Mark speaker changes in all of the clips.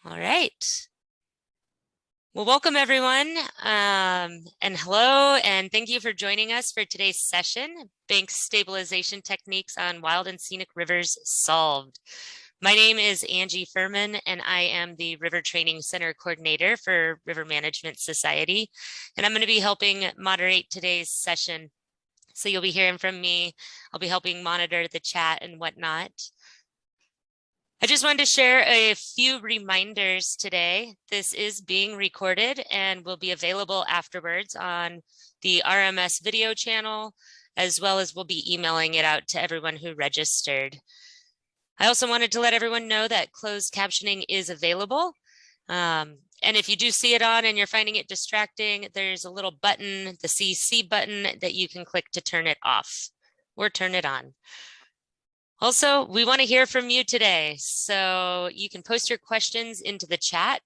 Speaker 1: All right. Well, welcome everyone, and hello, and thank you for joining us for today's session, Bank Stabilization Techniques on Wild and Scenic Rivers Solved. My name is Angie Furman, and I am the River Training Center Coordinator for River Management Society, and I'm going to be helping moderate today's session. So you'll be hearing from me. I'll be helping monitor the chat and whatnot. I just wanted to share a few reminders today. This is being recorded and will be available afterwards on the RMS video channel, as well as we'll be emailing it out to everyone who registered. I also wanted to let everyone know that closed captioning is available. And if you do see it on and you're finding it distracting, there's a little button, the CC button, that you can click to turn it off or turn it on. Also, we want to hear from you today, so you can post your questions into the chat,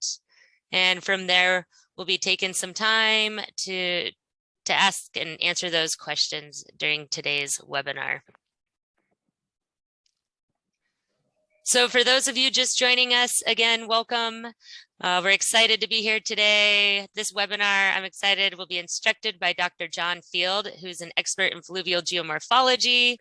Speaker 1: and from there, we'll be taking some time to ask and answer those questions during today's webinar. So for those of you just joining us, again, welcome. We're excited to be here today. This webinar, I'm excited, will be instructed by Dr. John Field, who's an expert in fluvial geomorphology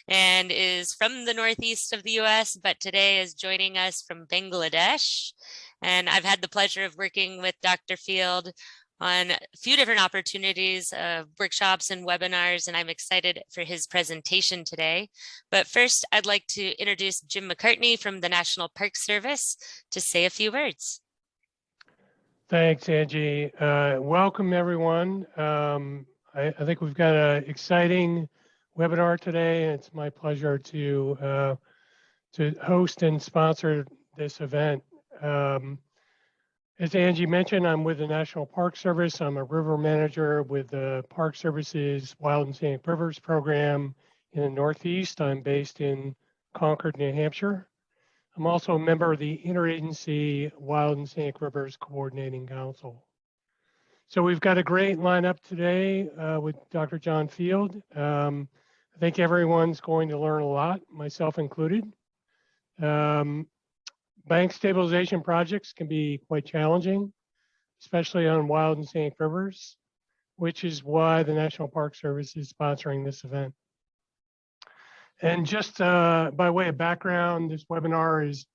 Speaker 1: and is from the northeast of the US, but today is joining us from Bangladesh. And I've had the pleasure of working with Dr. Field on a few different opportunities, workshops and webinars, and I'm excited for his presentation today. But first, I'd like to introduce Jim McCartney from the National Park Service to say a few words.
Speaker 2: Thanks, Angie. Welcome, everyone. I think we've got an exciting webinar today, and it's my pleasure to host and sponsor this event. As Angie mentioned, I'm with the National Park Service. I'm a river manager with the Park Service's Wild and Scenic Rivers program in the Northeast. I'm based in Concord, New Hampshire. I'm also a member of the Interagency Wild and Scenic Rivers Coordinating Council. So we've got a great lineup today with Dr. John Field. I think everyone's going to learn a lot, myself included. Bank stabilization projects can be quite challenging, especially on wild and scenic rivers, which is why the National Park Service is sponsoring this event. And just by way of background, this webinar is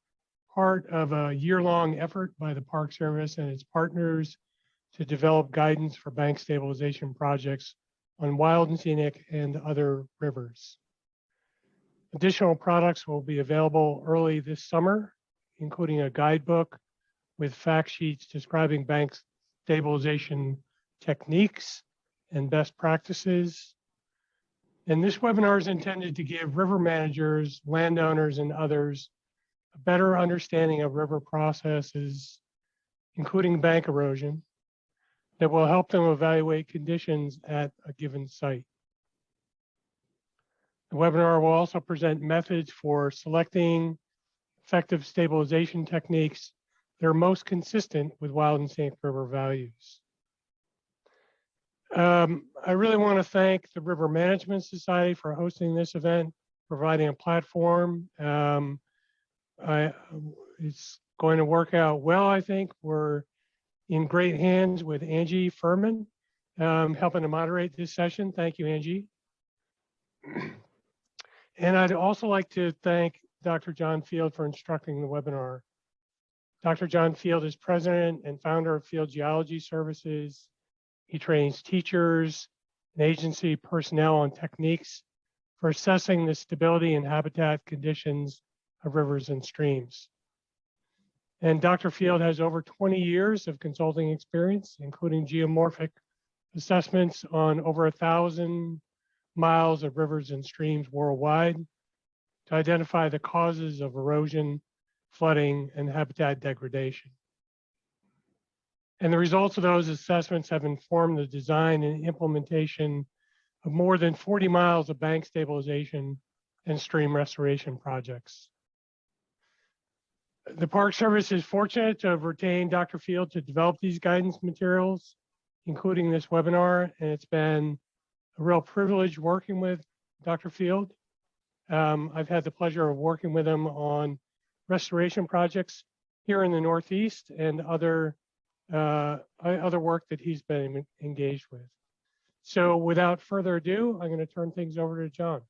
Speaker 2: part of a year-long effort by the Park Service and its partners to develop guidance for bank stabilization projects on wild and scenic and other rivers. Additional products will be available early this summer, including a guidebook with fact sheets describing bank stabilization techniques and best practices. And this webinar is intended to give river managers, landowners, and others a better understanding of river processes, including bank erosion, that will help them evaluate conditions at a given site. The webinar will also present methods for selecting effective stabilization techniques that are most consistent with wild and scenic river values. I really want to thank the River Management Society for hosting this event, providing a platform. It's going to work out well, I think. We're in great hands with Angie Furman, helping to moderate this session. Thank you, Angie. And I'd also like to thank Dr. John Field for instructing the webinar. Dr. John Field is president and founder of Field Geology Services. He trains teachers and agency personnel on techniques for assessing the stability and habitat conditions of rivers and streams. And Dr. Field has over 20 years of consulting experience, including geomorphic assessments on over 1,000 miles of rivers and streams worldwide to identify the causes of erosion, flooding, and habitat degradation. And the results of those assessments have informed the design and implementation of more than 40 miles of bank stabilization and stream restoration projects. The Park Service is fortunate to have retained Dr. Field to develop these guidance materials, including this webinar, and it's been a real privilege working with Dr. Field. I've had the pleasure of working with him on restoration projects here in the Northeast and other work that he's been engaged with. So without further ado, I'm going to turn things over to John.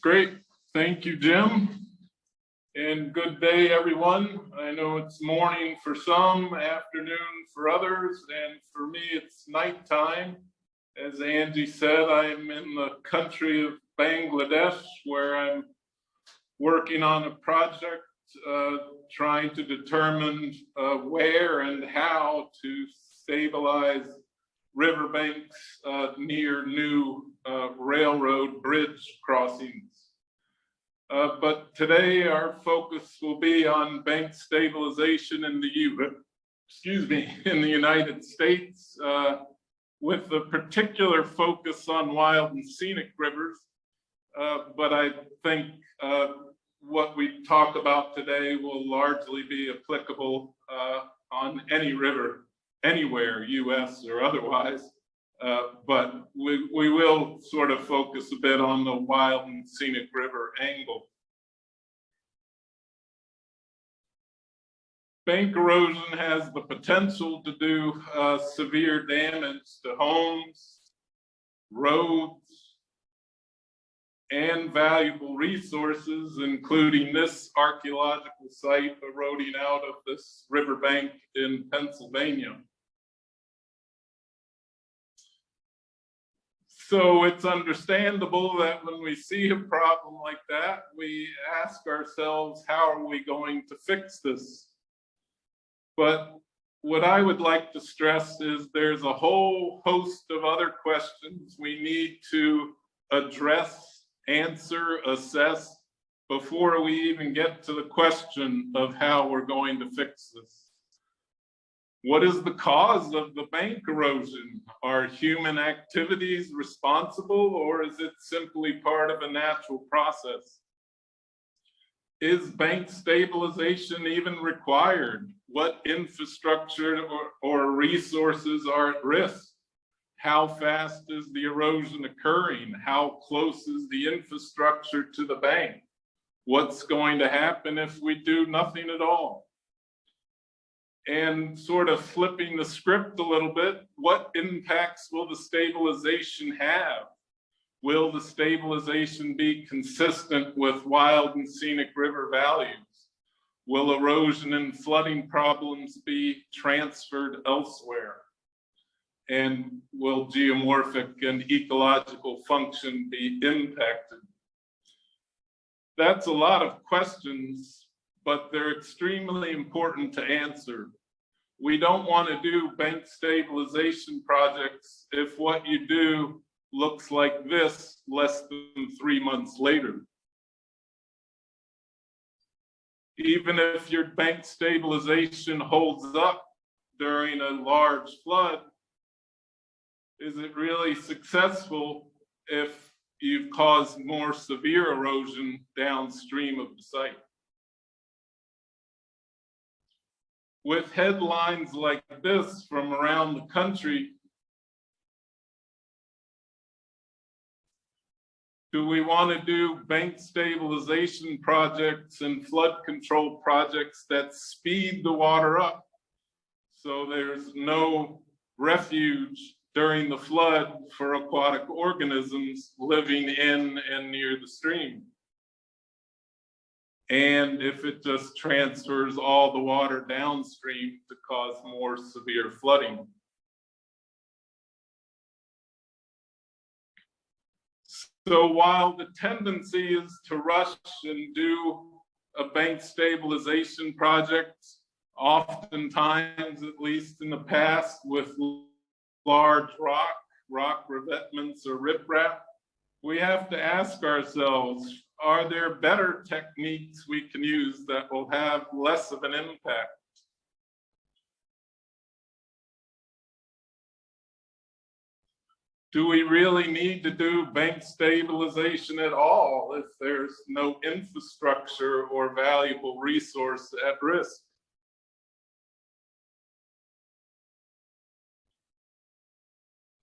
Speaker 3: Great. Thank you, Jim. And good day, everyone. I know it's morning for some, afternoon for others, and for me, it's nighttime. As Angie said, I'm in the country of Bangladesh, where I'm working on a project trying to determine where and how to stabilize riverbanks near new railroad bridge crossings. But today our focus will be on bank stabilization in the United States, with a particular focus on wild and scenic rivers. But I think what we talk about today will largely be applicable on any river, anywhere, US or otherwise. But we will sort of focus a bit on the wild and scenic river angle. Bank erosion has the potential to do severe damage to homes, roads, and valuable resources, including this archaeological site eroding out of this riverbank in Pennsylvania. So it's understandable that when we see a problem like that, we ask ourselves, how are we going to fix this? But what I would like to stress is there's a whole host of other questions we need to address, answer, assess before we even get to the question of how we're going to fix this. What is the cause of the bank erosion? Are human activities responsible, or is it simply part of a natural process? Is bank stabilization even required? What infrastructure or resources are at risk? How fast is the erosion occurring? How close is the infrastructure to the bank? What's going to happen if we do nothing at all? And sort of flipping the script a little bit, what impacts will the stabilization have? Will the stabilization be consistent with wild and scenic river values? Will erosion and flooding problems be transferred elsewhere? And will geomorphic and ecological function be impacted? That's a lot of questions, but they're extremely important to answer. We don't want to do bank stabilization projects if what you do looks like this less than 3 months later. Even if your bank stabilization holds up during a large flood, is it really successful if you've caused more severe erosion downstream of the site? With headlines like this from around the country, do we want to do bank stabilization projects and flood control projects that speed the water up so there's no refuge during the flood for aquatic organisms living in and near the stream? And if it just transfers all the water downstream to cause more severe flooding? So while the tendency is to rush and do a bank stabilization project, oftentimes, at least in the past, with large rock revetments or riprap, we have to ask ourselves, are there better techniques we can use that will have less of an impact? Do we really need to do bank stabilization at all if there's no infrastructure or valuable resource at risk?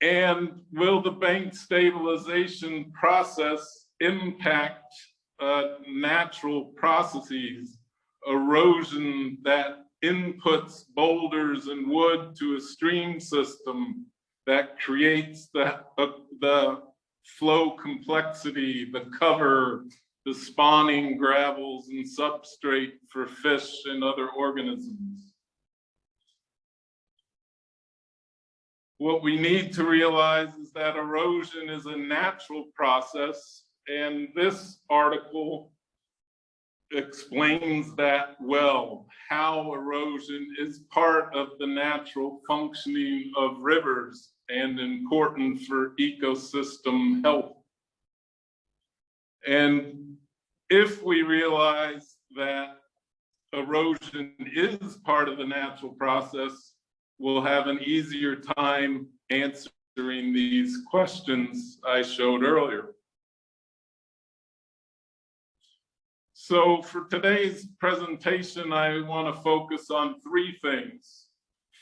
Speaker 3: And will the bank stabilization process impact natural processes, erosion that inputs boulders and wood to a stream system that creates the flow complexity, the cover, the spawning gravels and substrate for fish and other organisms? What we need to realize is that erosion is a natural process, and this article explains that well, how erosion is part of the natural functioning of rivers and important for ecosystem health. And if we realize that erosion is part of the natural process, we'll have an easier time answering these questions I showed earlier. So for today's presentation, I want to focus on three things.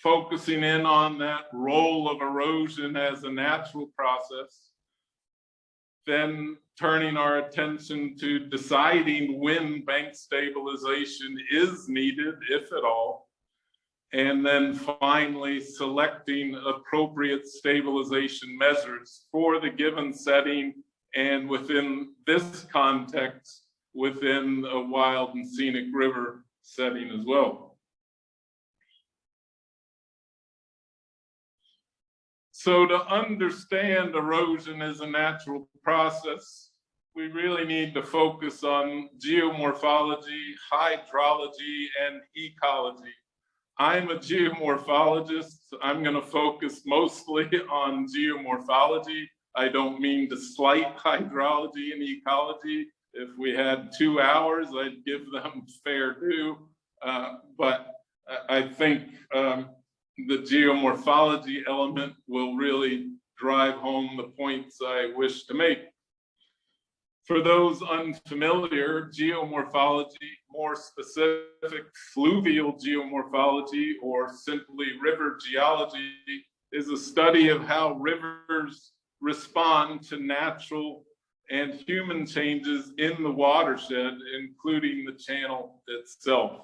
Speaker 3: Focusing in on that role of erosion as a natural process, then turning our attention to deciding when bank stabilization is needed, if at all, and then finally selecting appropriate stabilization measures for the given setting and within this context, within a wild and scenic river setting as well. So to understand erosion as a natural process, we really need to focus on geomorphology, hydrology, and ecology. I'm a geomorphologist. I'm going to focus mostly on geomorphology. I don't mean to slight hydrology and ecology. If we had 2 hours, I'd give them fair due. But I think the geomorphology element will really drive home the points I wish to make. For those unfamiliar, geomorphology, more specific fluvial geomorphology, or simply river geology, is a study of how rivers respond to natural and human changes in the watershed, including the channel itself.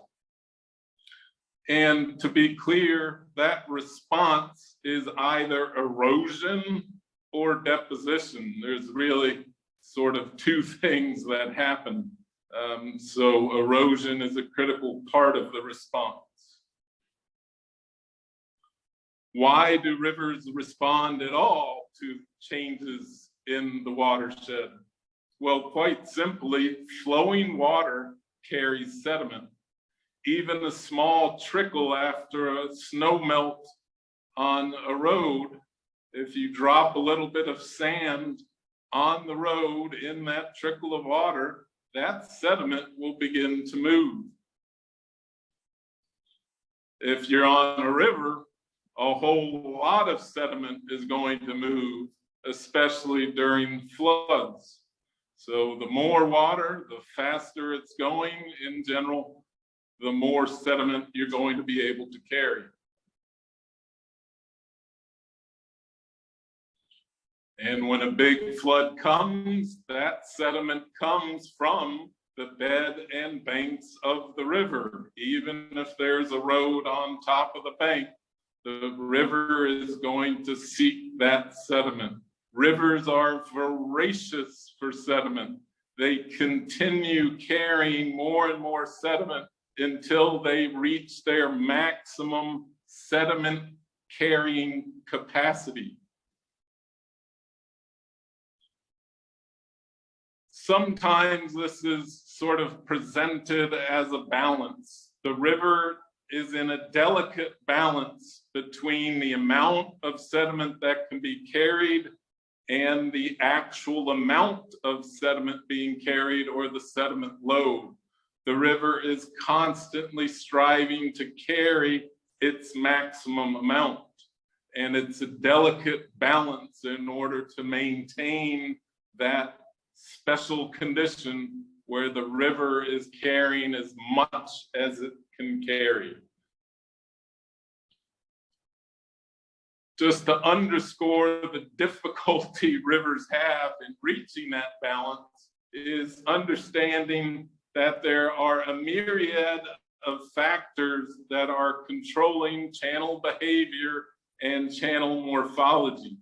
Speaker 3: And to be clear, that response is either erosion or deposition. There's really sort of two things that happen. So erosion is a critical part of the response. Why do rivers respond at all to changes in the watershed? Well, quite simply, flowing water carries sediment. Even a small trickle after a snow melt on a road, if you drop a little bit of sand on the road in that trickle of water, that sediment will begin to move. If you're on a river, a whole lot of sediment is going to move, especially during floods. So the more water, the faster it's going in general, the more sediment you're going to be able to carry. And when a big flood comes, that sediment comes from the bed and banks of the river. Even if there's a road on top of the bank, the river is going to seek that sediment. Rivers are voracious for sediment. They continue carrying more and more sediment until they reach their maximum sediment carrying capacity. Sometimes this is sort of presented as a balance. The river is in a delicate balance between the amount of sediment that can be carried and the actual amount of sediment being carried, or the sediment load. The river is constantly striving to carry its maximum amount. And it's a delicate balance in order to maintain that special condition where the river is carrying as much as it can carry. Just to underscore the difficulty rivers have in reaching that balance is understanding that there are a myriad of factors that are controlling channel behavior and channel morphology.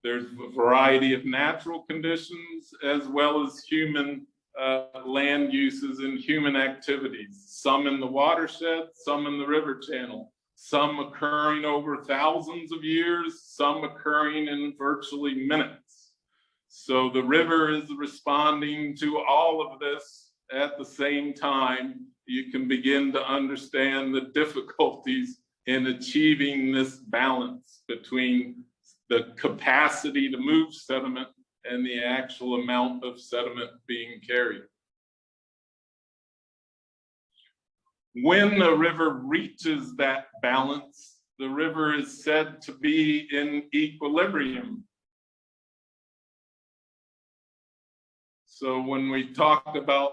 Speaker 3: There's a variety of natural conditions as well as human land uses and human activities, some in the watershed, some in the river channel, some occurring over thousands of years, some occurring in virtually minutes. So the river is responding to all of this at the same time. You can begin to understand the difficulties in achieving this balance between the capacity to move sediment and the actual amount of sediment being carried. When a river reaches that balance, the river is said to be in equilibrium. So when we talk about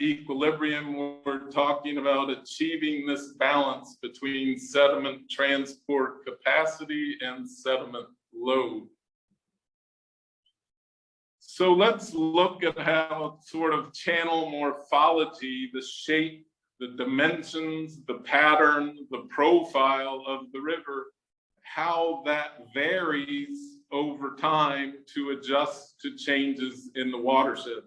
Speaker 3: equilibrium, we're talking about achieving this balance between sediment transport capacity and sediment load. So let's look at how sort of channel morphology, the shape, the dimensions, the pattern, the profile of the river, how that varies over time to adjust to changes in the watershed.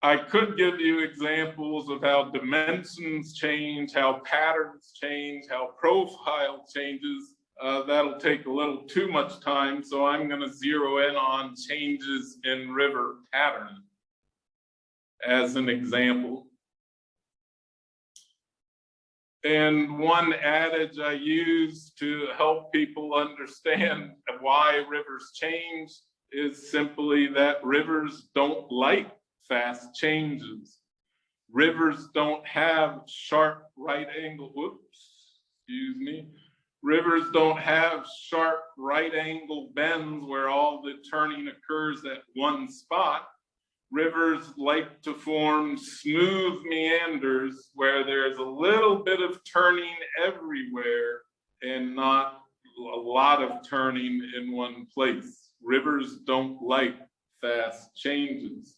Speaker 3: I could give you examples of how dimensions change, how patterns change, how profile changes. That'll take a little too much time, so I'm going to zero in on changes in river pattern as an example. And one adage I use to help people understand why rivers change is simply that rivers don't like fast changes. Rivers don't have sharp right angle, Rivers don't have sharp right angle bends where all the turning occurs at one spot. Rivers like to form smooth meanders where there's a little bit of turning everywhere and not a lot of turning in one place. Rivers don't like fast changes.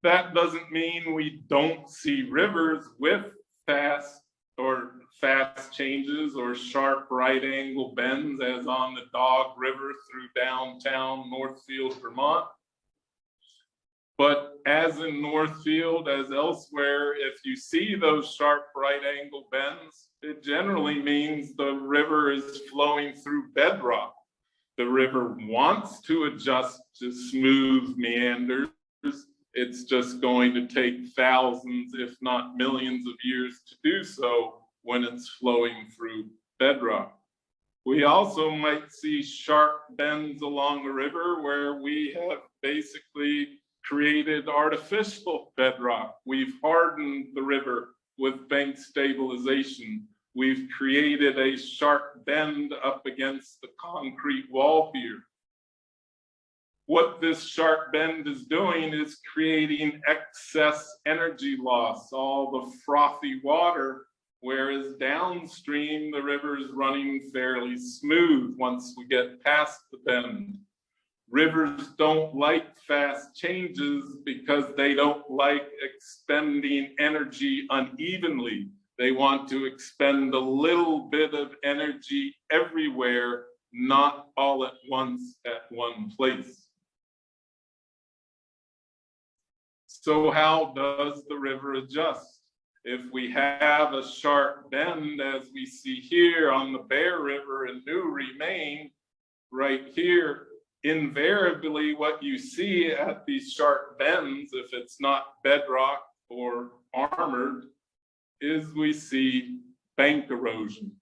Speaker 3: That doesn't mean we don't see rivers with fast changes or sharp right angle bends, as on the Dog River through downtown Northfield, Vermont. But as in Northfield, as elsewhere, if you see those sharp right angle bends, it generally means the river is flowing through bedrock. The river wants to adjust to smooth meanders. It's just going to take thousands, if not millions of years to do so when it's flowing through bedrock. We also might see sharp bends along the river where we have basically created artificial bedrock. We've hardened the river with bank stabilization. We've created a sharp bend up against the concrete wall here. What this sharp bend is doing is creating excess energy loss, all the frothy water, whereas downstream the river is running fairly smooth once we get past the bend. Rivers don't like fast changes because they don't like expending energy unevenly. They want to expend a little bit of energy everywhere, not all at once at one place. So how does the river adjust? If we have a sharp bend, as we see here on the Bear River in Newry, Maine, right here, invariably what you see at these sharp bends, if it's not bedrock or armored, is we see bank erosion.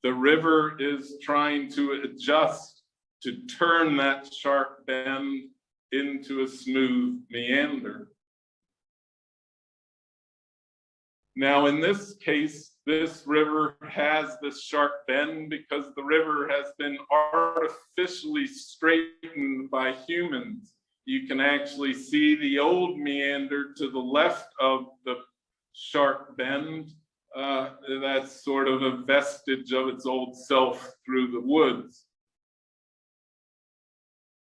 Speaker 3: The river is trying to adjust to turn that sharp bend into a smooth meander. Now, in this case, this river has this sharp bend because the river has been artificially straightened by humans. You can actually see the old meander to the left of the sharp bend. That's sort of a vestige of its old self through the woods.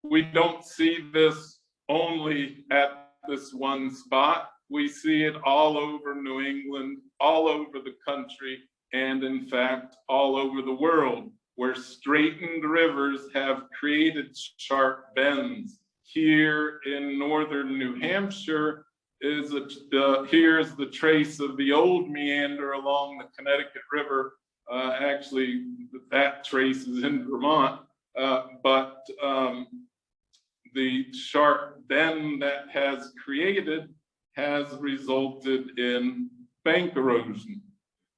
Speaker 3: We don't see this only at this one spot. We see it all over New England, all over the country, and in fact, all over the world, where straightened rivers have created sharp bends. Here in northern New Hampshire, here's the trace of the old meander along the Connecticut River. Actually, that trace is in Vermont, but the sharp bend that has created has resulted in bank erosion.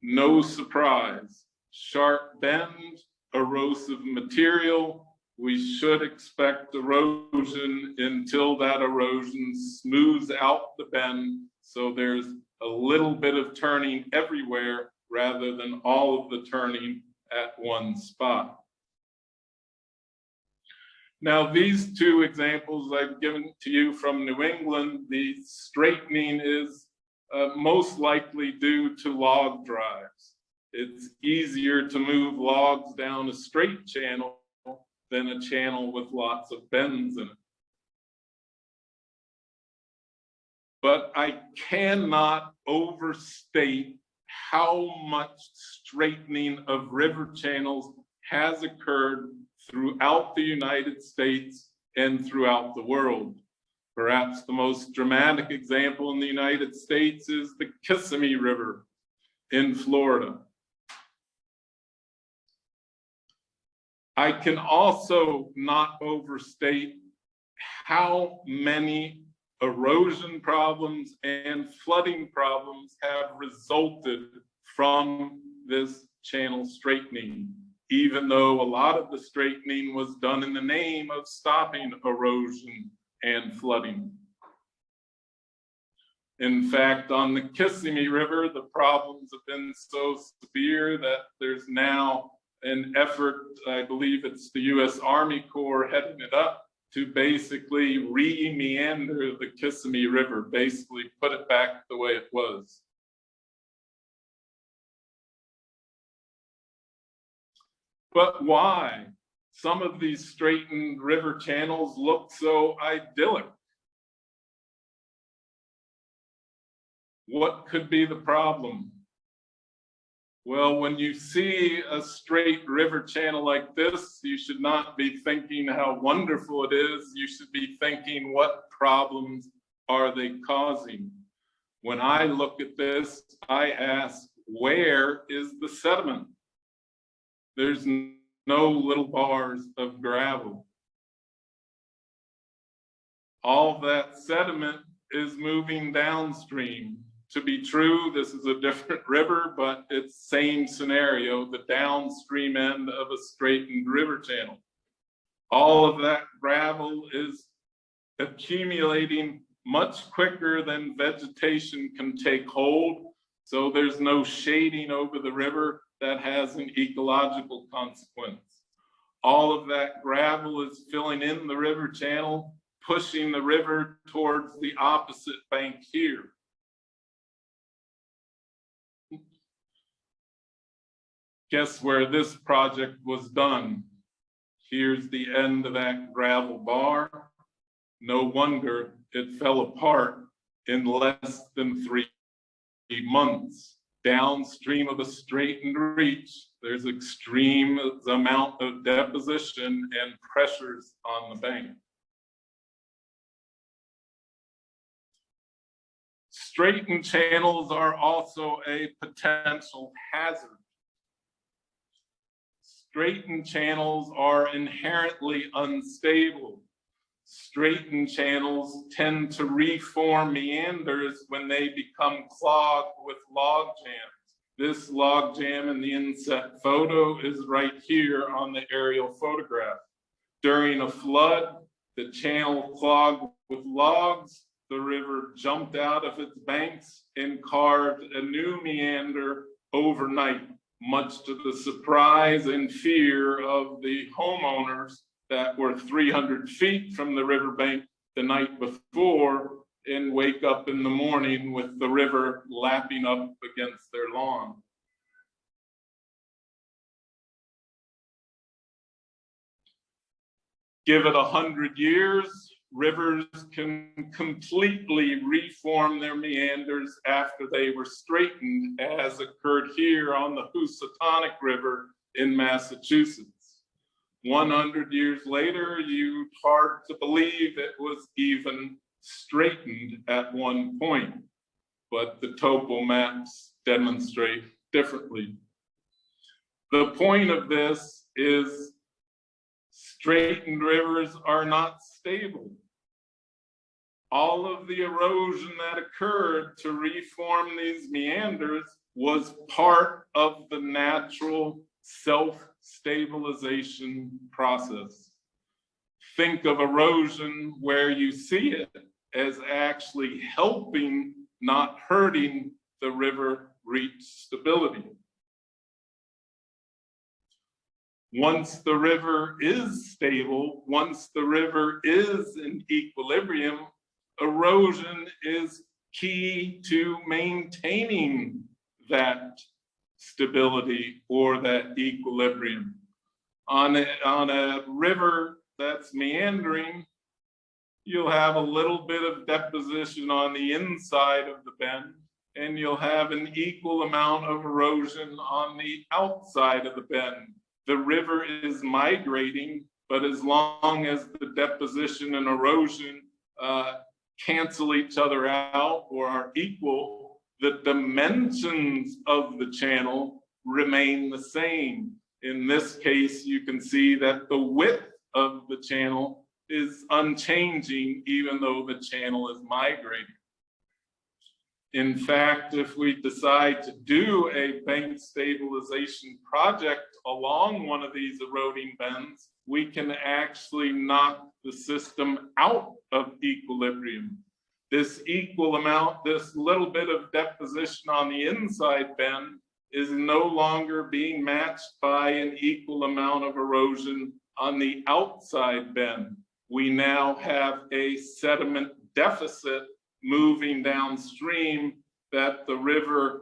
Speaker 3: No surprise. Sharp bend, erosive material. We should expect erosion until that erosion smooths out the bend, so there's a little bit of turning everywhere rather than all of the turning at one spot. Now, these two examples I've given to you from New England, the straightening is most likely due to log drives. It's easier to move logs down a straight channel than a channel with lots of bends in it. But I cannot overstate how much straightening of river channels has occurred throughout the United States and throughout the world. Perhaps the most dramatic example in the United States is the Kissimmee River in Florida. I can also not overstate how many erosion problems and flooding problems have resulted from this channel straightening, even though a lot of the straightening was done in the name of stopping erosion and flooding. In fact, on the Kissimmee River, the problems have been so severe that there's now an effort, I believe it's the US Army Corps heading it up, to basically re-meander the Kissimmee River, basically put it back the way it was. But why? Some of these straightened river channels look so idyllic. What could be the problem? Well, when you see a straight river channel like this, you should not be thinking how wonderful it is. You should be thinking, what problems are they causing? When I look at this, I ask, where is the sediment? There's no little bars of gravel. All that sediment is moving downstream. To be true, this is a different river, but it's same scenario, the downstream end of a straightened river channel. All of that gravel is accumulating much quicker than vegetation can take hold, so there's no shading over the river that has an ecological consequence. All of that gravel is filling in the river channel, pushing the river towards the opposite bank here. Guess where this project was done? Here's the end of that gravel bar. No wonder it fell apart in less than 3 months. Downstream of a straightened reach, there's extreme amount of deposition and pressures on the bank. Straightened channels are also a potential hazard. Straightened channels are inherently unstable. Straightened channels tend to reform meanders when they become clogged with log jams. This log jam in the inset photo is right here on the aerial photograph. During a flood, the channel clogged with logs, the river jumped out of its banks and carved a new meander overnight, much to the surprise and fear of the homeowners that were 300 feet from the riverbank the night before and wake up in the morning with the river lapping up against their lawn. Give it 100 years, rivers can completely reform their meanders after they were straightened, as occurred here on the Housatonic River in Massachusetts. 100 years later, you'd hard to believe it was even straightened at one point, but the topo maps demonstrate differently. The point of this is straightened rivers are not stable. All of the erosion that occurred to reform these meanders was part of the natural self-stabilization process. Think of erosion where you see it as actually helping, not hurting, the river reach stability. Once the river is stable, once the river is in equilibrium, erosion is key to maintaining that stability or that equilibrium. On a river that's meandering, you'll have a little bit of deposition on the inside of the bend, and you'll have an equal amount of erosion on the outside of the bend. The river is migrating, but as long as the deposition and erosion cancel each other out or are equal, the dimensions of the channel remain the same. In this case, you can see that the width of the channel is unchanging, even though the channel is migrating. In fact, if we decide to do a bank stabilization project along one of these eroding bends, we can actually knock the system out of equilibrium. This equal amount, this little bit of deposition on the inside bend is no longer being matched by an equal amount of erosion on the outside bend. We now have a sediment deficit moving downstream that the river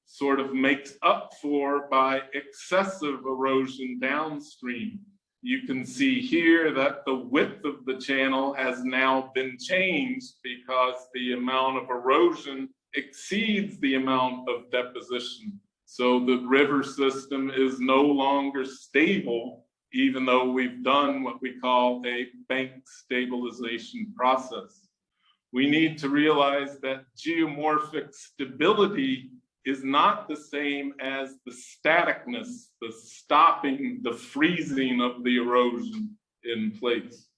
Speaker 3: sort of makes up for by excessive erosion downstream. You can see here that the width of the channel has now been changed because the amount of erosion exceeds the amount of deposition. So the river system is no longer stable, even though we've done what we call a bank stabilization process. We need to realize that geomorphic stability is not the same as the staticness, the stopping, the freezing of the erosion in place.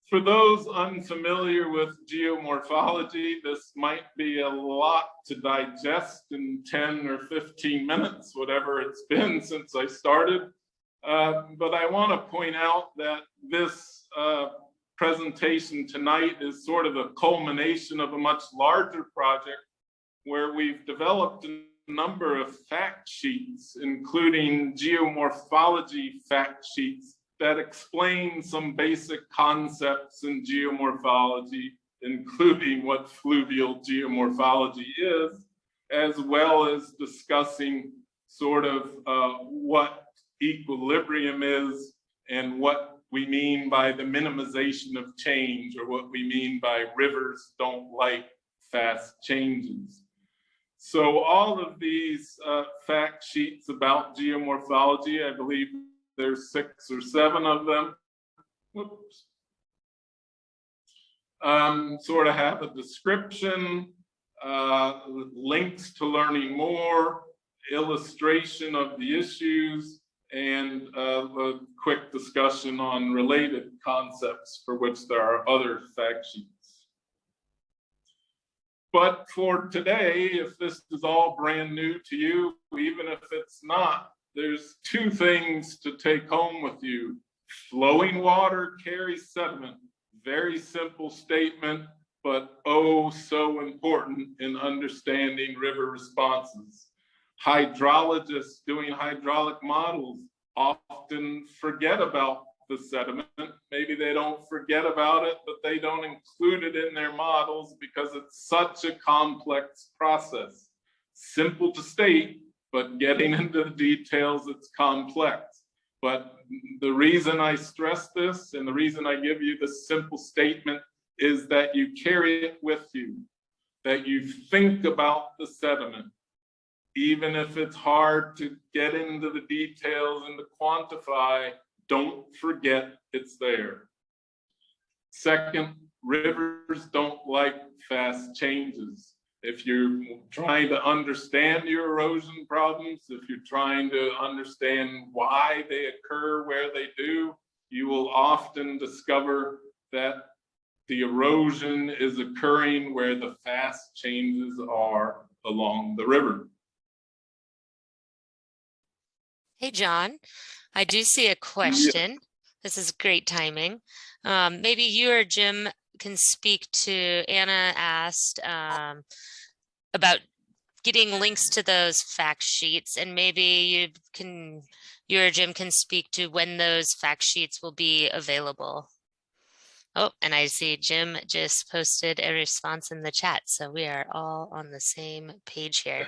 Speaker 3: For those unfamiliar with geomorphology, this might be a lot to digest in 10 or 15 minutes, whatever it's been since I started. But I want to point out that this presentation tonight is sort of a culmination of a much larger project where we've developed a number of fact sheets, including geomorphology fact sheets that explain some basic concepts in geomorphology, including what fluvial geomorphology is, as well as discussing sort of what equilibrium is and what we mean by the minimization of change, or what we mean by rivers don't like fast changes. So all of these fact sheets about geomorphology, I believe there's 6 or 7 of them, whoops, sort of have a description, links to learning more, illustration of the issues, and a quick discussion on related concepts for which there are other fact sheets. But for today, if this is all brand new to you, even if it's not, there's 2 things to take home with you. Flowing water carries sediment. Very simple statement. but oh so important in understanding river responses. Hydrologists doing hydraulic models often forget about the sediment. Maybe they don't forget about it, but they don't include it in their models because it's such a complex process. Simple to state, but getting into the details, it's complex. But the reason I stress this and the reason I give you this simple statement is that you carry it with you, that you think about the sediment, even if it's hard to get into the details and to quantify, don't forget it's there. Second, rivers don't like fast changes. If you're trying to understand your erosion problems, if you're trying to understand why they occur where they do, you will often discover that the erosion is occurring where the fast changes are along the river.
Speaker 1: Hey, John, I do see a question. Yeah. This is great timing. Maybe you or Jim can speak to, Anna asked about getting links to those fact sheets, and maybe you or Jim can speak to when those fact sheets will be available. Oh, and I see Jim just posted a response in the chat, so we are all on the same page here.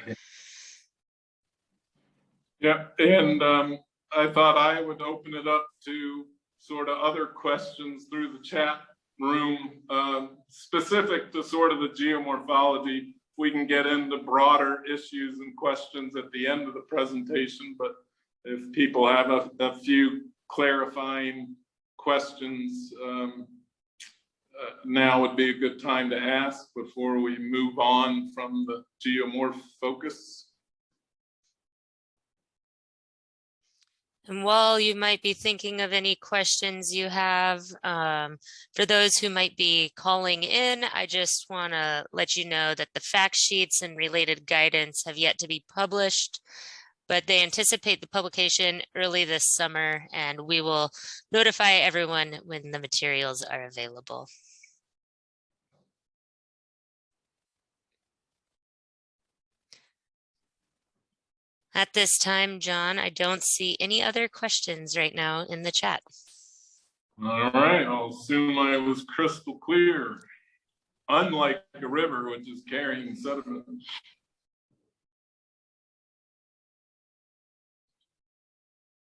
Speaker 3: Yeah, and I thought I would open it up to sort of other questions through the chat room, specific to sort of the geomorphology. We can get into broader issues and questions at the end of the presentation, but if people have a few clarifying questions, now would be a good time to ask before we move on from the geomorph focus.
Speaker 1: And while you might be thinking of any questions you have, for those who might be calling in, I just want to let you know that the fact sheets and related guidance have yet to be published, but they anticipate the publication early this summer, and we will notify everyone when the materials are available. At this time, John, I don't see any other questions right now in the chat.
Speaker 3: All right, I'll assume I was crystal clear, unlike a river, which is carrying sediment.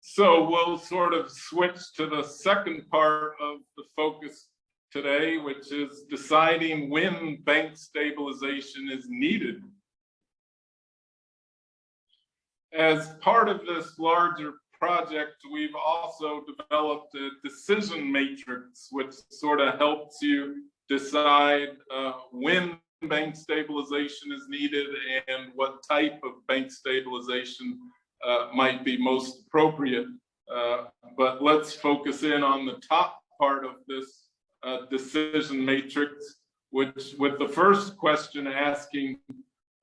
Speaker 3: So we'll sort of switch to the second part of the focus today, which is deciding when bank stabilization is needed. As part of this larger project, we've also developed a decision matrix, which sort of helps you decide when bank stabilization is needed and what type of bank stabilization might be most appropriate. But let's focus in on the top part of this decision matrix, which with the first question asking,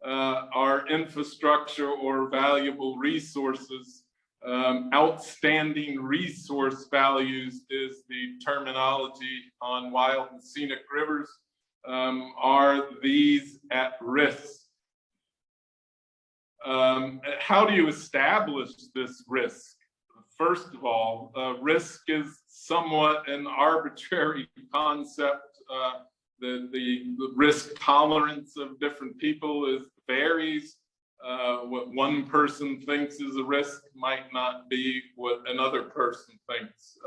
Speaker 3: our infrastructure or valuable resources, outstanding resource values is the terminology on Wild and Scenic Rivers. Are these at risk? How do you establish this risk? First of all, risk is somewhat an arbitrary concept. The risk tolerance of different people varies. What one person thinks is a risk might not be what another person thinks.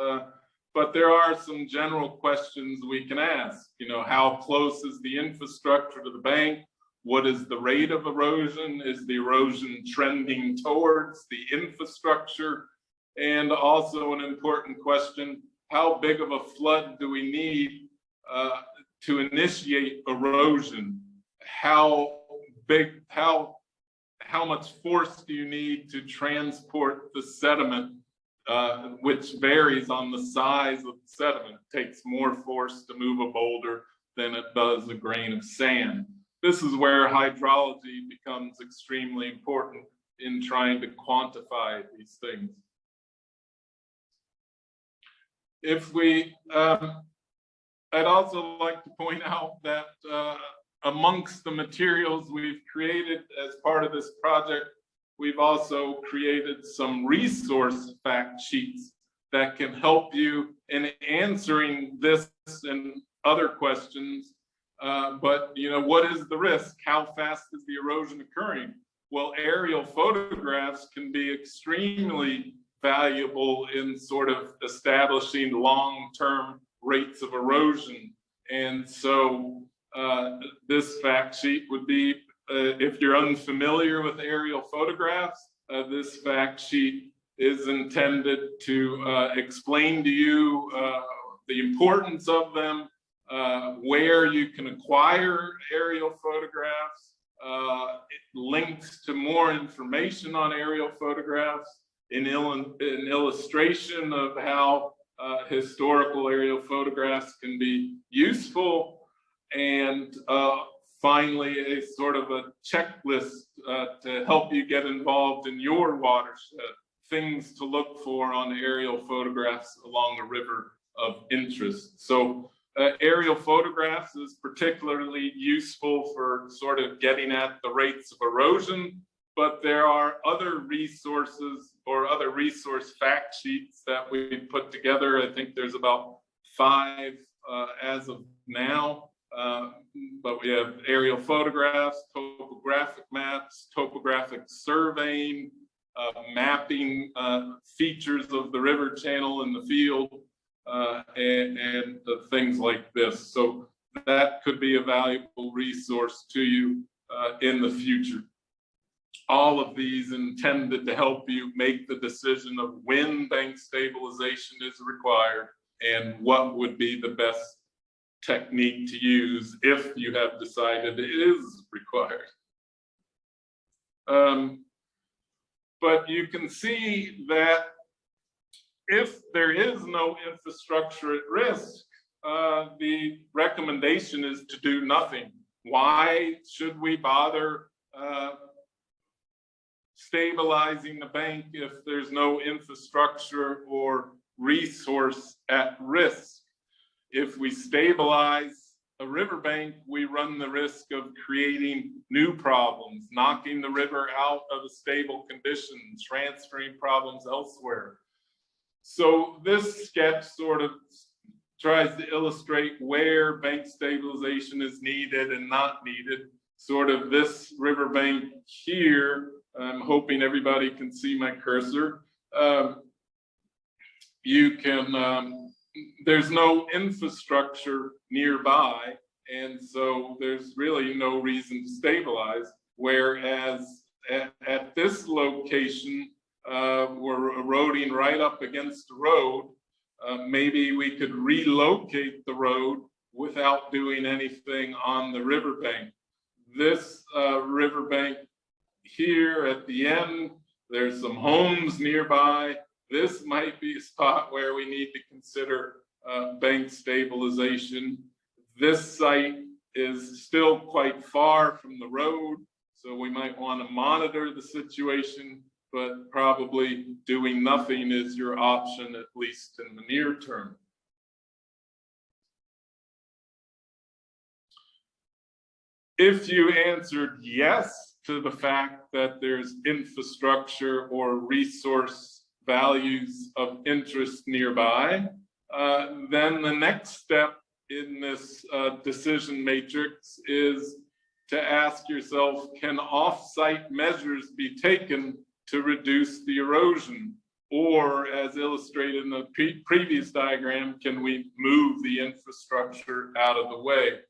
Speaker 3: But there are some general questions we can ask. You know, how close is the infrastructure to the bank? What is the rate of erosion? Is the erosion trending towards the infrastructure? And also an important question, how big of a flood do we need to initiate erosion? How much force do you need to transport the sediment, which varies on the size of the sediment? It takes more force to move a boulder than it does a grain of sand. This is where hydrology becomes extremely important in trying to quantify these things. If we I'd also like to point out that amongst the materials we've created as part of this project, we've also created some resource fact sheets that can help you in answering this and other questions. But what is the risk? How fast is the erosion occurring? Well, aerial photographs can be extremely valuable in sort of establishing long-term rates of erosion. And so this fact sheet would be, if you're unfamiliar with aerial photographs, this fact sheet is intended to explain to you the importance of them, where you can acquire aerial photographs, links to more information on aerial photographs, an illustration of how historical aerial photographs can be useful, and finally a sort of a checklist to help you get involved in your watershed, things to look for on aerial photographs along a river of interest. So aerial photographs is particularly useful for sort of getting at the rates of erosion, but there are other resources or other resource fact sheets that we put together. I think there's about 5 as of now, but we have aerial photographs, topographic maps, topographic surveying, mapping features of the river channel in the field, and things like this. So that could be a valuable resource to you in the future. All of these intended to help you make the decision of when bank stabilization is required and what would be the best technique to use if you have decided it is required. But you can see that if there is no infrastructure at risk, the recommendation is to do nothing. Why should we bother stabilizing the bank if there's no infrastructure or resource at risk? If we stabilize a riverbank, we run the risk of creating new problems, knocking the river out of a stable condition, transferring problems elsewhere. So this sketch sort of tries to illustrate where bank stabilization is needed and not needed. Sort of this riverbank here, I'm hoping everybody can see my cursor. There's no infrastructure nearby, and so there's really no reason to stabilize. Whereas at this location, we're eroding right up against the road. Maybe we could relocate the road without doing anything on the riverbank. This riverbank here at the end, there's some homes nearby. This might be a spot where we need to consider bank stabilization. This site is still quite far from the road, so we might want to monitor the situation, but probably doing nothing is your option, at least in the near term. If you answered yes to the fact that there's infrastructure or resource values of interest nearby, then the next step in this decision matrix is to ask yourself, can off-site measures be taken to reduce the erosion? Or, as illustrated in the previous diagram, can we move the infrastructure out of the way?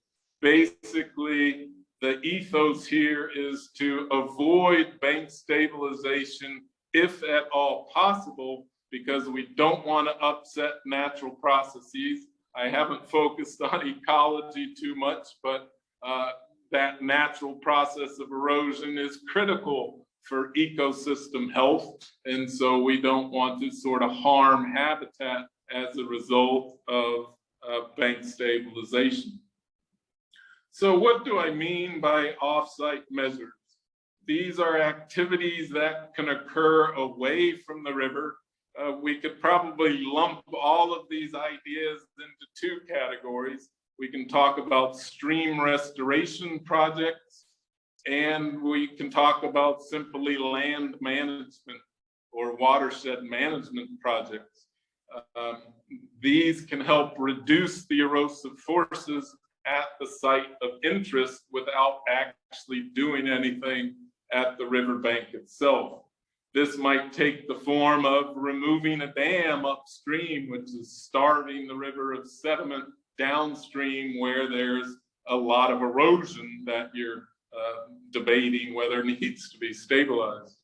Speaker 3: Basically, the ethos here is to avoid bank stabilization if at all possible, because we don't want to upset natural processes. I haven't focused on ecology too much, but that natural process of erosion is critical for ecosystem health. And so we don't want to sort of harm habitat as a result of bank stabilization. So what do I mean by off-site measures? These are activities that can occur away from the river we could probably lump all of these ideas into two categories. We can talk about stream restoration projects, and we can talk about simply land management or watershed management projects. These can help reduce the erosive forces at the site of interest without actually doing anything at the riverbank itself. This might take the form of removing a dam upstream, which is starving the river of sediment downstream where there's a lot of erosion that you're debating whether it needs to be stabilized.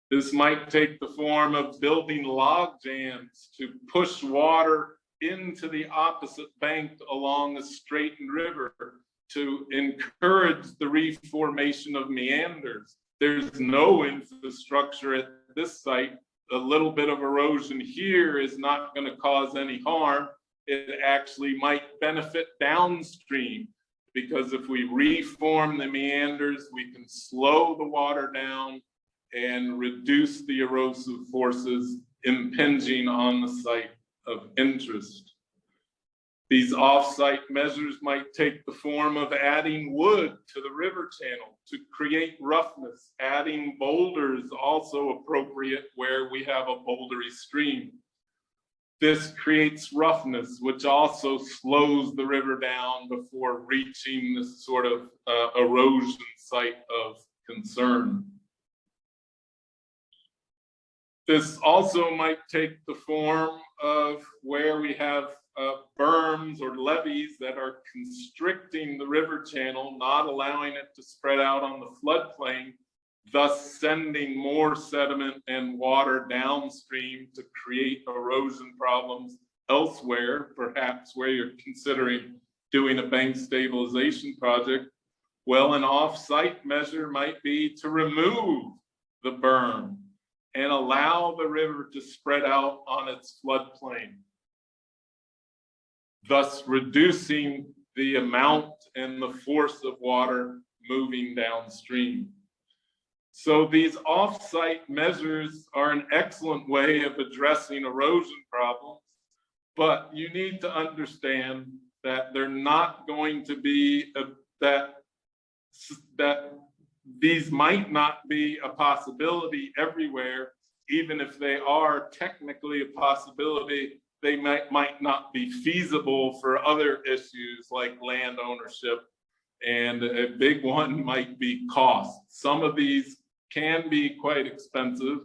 Speaker 3: This might take the form of building log jams to push water into the opposite bank along a straightened river to encourage the reformation of meanders. There's no infrastructure at this site. A little bit of erosion here is not going to cause any harm. It actually might benefit downstream, because if we reform the meanders, we can slow the water down and reduce the erosive forces impinging on the site of interest. These off-site measures might take the form of adding wood to the river channel to create roughness, adding boulders also appropriate where we have a bouldery stream. This creates roughness, which also slows the river down before reaching this sort of erosion site of concern. This also might take the form of where we have berms or levees that are constricting the river channel, not allowing it to spread out on the floodplain, thus sending more sediment and water downstream to create erosion problems elsewhere, perhaps where you're considering doing a bank stabilization project. Well, an off-site measure might be to remove the berm and allow the river to spread out on its floodplain, thus reducing the amount and the force of water moving downstream. So these off-site measures are an excellent way of addressing erosion problems, but you need to understand that they're not going to be that these might not be a possibility everywhere. Even if they are technically a possibility, they might not be feasible for other issues like land ownership. And a big one might be cost. Some of these can be quite expensive,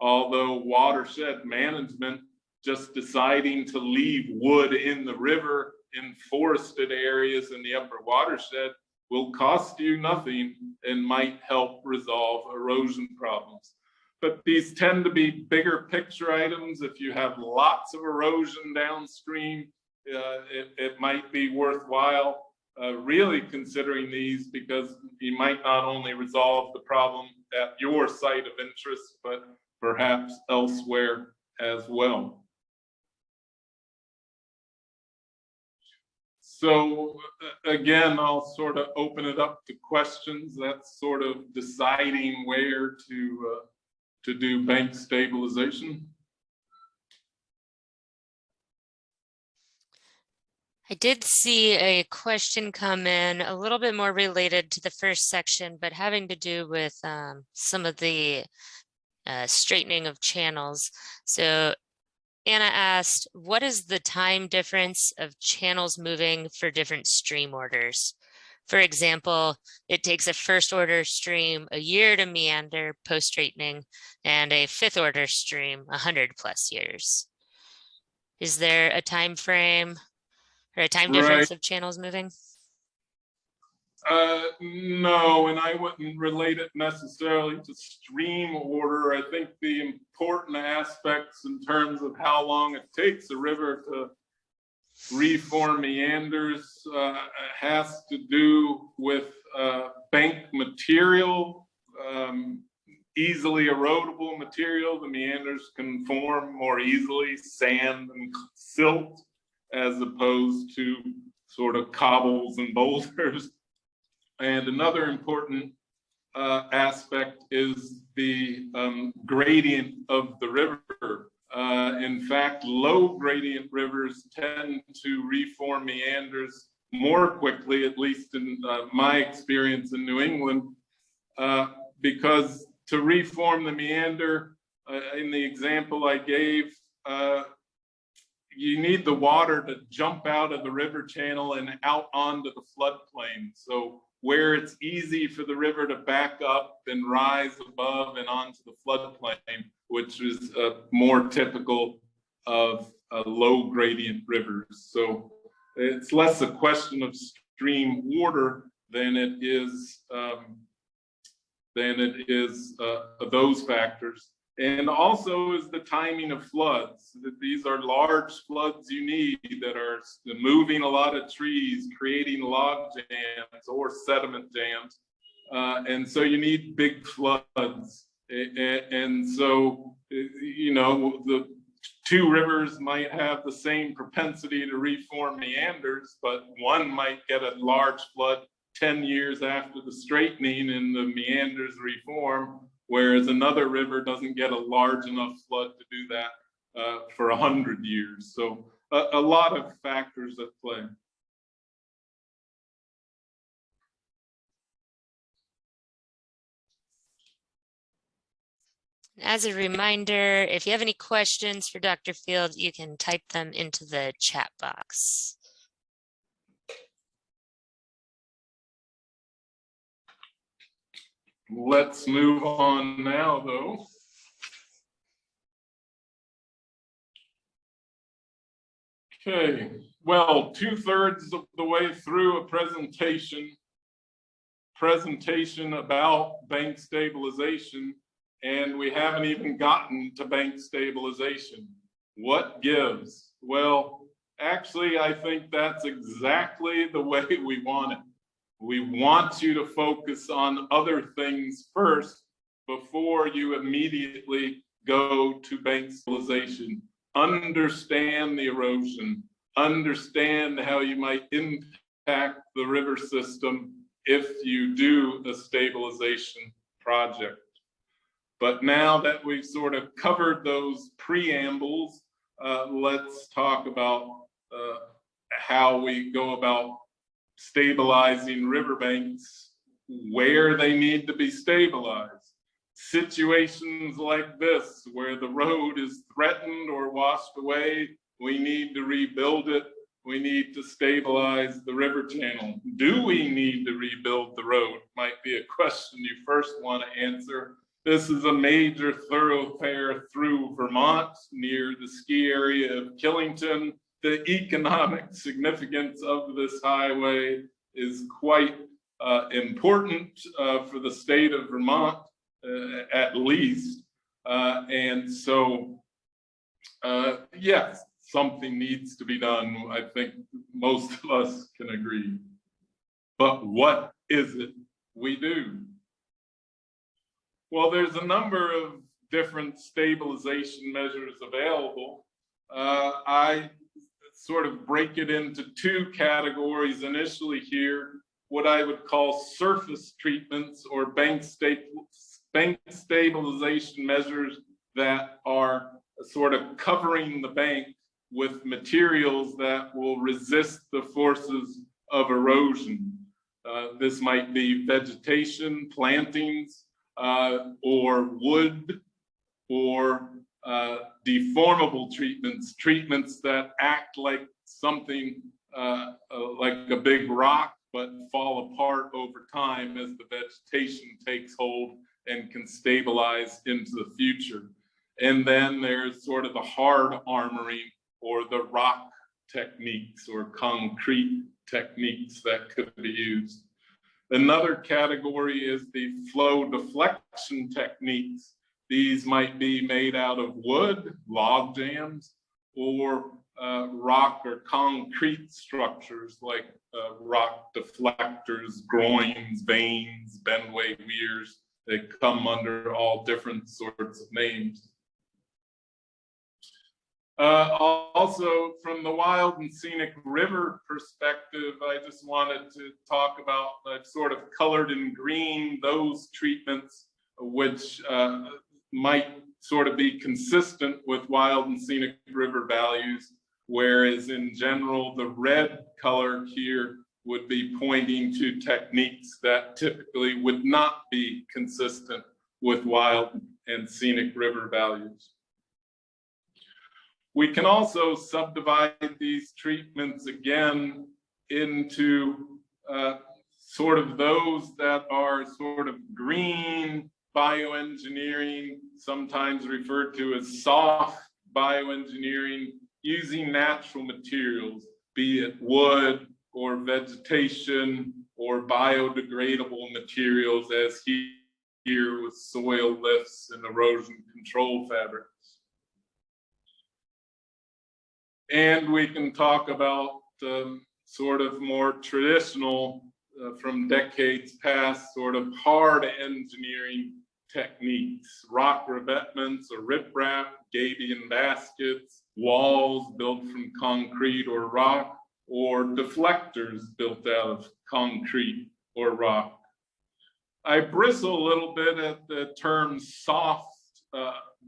Speaker 3: although watershed management, just deciding to leave wood in the river in forested areas in the upper watershed will cost you nothing and might help resolve erosion problems. But these tend to be bigger picture items. If you have lots of erosion downstream, it might be worthwhile really considering these, because you might not only resolve the problem at your site of interest, but perhaps elsewhere as well. So again, I'll sort of open it up to questions. That's sort of deciding where to do bank stabilization.
Speaker 1: I did see a question come in a little bit more related to the first section, but having to do with some of the straightening of channels. So Anna asked, what is the time difference of channels moving for different stream orders? For example, it takes a first order stream a year to meander post straightening and a fifth order stream 100+ years. Is there a time frame or a time difference of channels moving?
Speaker 3: No, and I wouldn't relate it necessarily to stream order. I think the important aspects in terms of how long it takes a river to reform meanders has to do with bank material, easily erodible material. The meanders can form more easily, sand and silt, as opposed to sort of cobbles and boulders. And another important aspect is the gradient of the river. In fact, low gradient rivers tend to reform meanders more quickly, at least in my experience in New England, because to reform the meander, in the example I gave, you need the water to jump out of the river channel and out onto the floodplain. So where it's easy for the river to back up and rise above and onto the floodplain, which is more typical of low gradient rivers. So it's less a question of stream order than it is those factors. And also is the timing of floods. These are large floods you need that are moving a lot of trees, creating log jams or sediment jams. And so you need big floods. And so, you know, the two rivers might have the same propensity to reform meanders, but one might get a large flood 10 years after the straightening and the meanders reform, whereas another river doesn't get a large enough flood to do that for 100 years. So a lot of factors at play.
Speaker 1: As a reminder, if you have any questions for Dr. Field, you can type them into the chat box.
Speaker 3: Let's move on now, though. Okay, well, 2/3 of the way through a presentation about bank stabilization, and we haven't even gotten to bank stabilization. What gives? Well, actually, I think that's exactly the way we want it. We want you to focus on other things first before you immediately go to bank stabilization. Understand the erosion, understand how you might impact the river system if you do a stabilization project. But now that we've sort of covered those preambles, let's talk about how we go about stabilizing riverbanks, where they need to be stabilized. Situations like this, where the road is threatened or washed away, we need to rebuild it. We need to stabilize the river channel. Do we need to rebuild the road? Might be a question you first want to answer. This is a major thoroughfare through Vermont near the ski area of Killington. The economic significance of this highway is quite important for the state of Vermont, at least. And so, yes, something needs to be done. I think most of us can agree. But what is it we do? Well, there's a number of different stabilization measures available. I sort of break it into two categories initially here, what I would call surface treatments or bank stabilization measures that are sort of covering the bank with materials that will resist the forces of erosion. This might be vegetation, plantings, or wood, or deformable treatments that act like something like a big rock, but fall apart over time as the vegetation takes hold and can stabilize into the future. And then there's sort of the hard armoring or the rock techniques or concrete techniques that could be used. Another category is the flow deflection techniques. These might be made out of wood, log jams, or rock or concrete structures like rock deflectors, groins, vanes, bendway weirs. They come under all different sorts of names. Also, from the Wild and Scenic River perspective, I just wanted to talk about, I've sort of colored in green those treatments which might sort of be consistent with wild and scenic river values, whereas in general, the red color here would be pointing to techniques that typically would not be consistent with wild and scenic river values. We can also subdivide these treatments again into sort of those that are sort of green bioengineering, sometimes referred to as soft bioengineering, using natural materials, be it wood or vegetation or biodegradable materials, as here with soil lifts and erosion control fabrics. And we can talk about sort of more traditional, from decades past, sort of hard engineering techniques, rock revetments or riprap, gabion baskets, walls built from concrete or rock, or deflectors built out of concrete or rock. I bristle a little bit at the term soft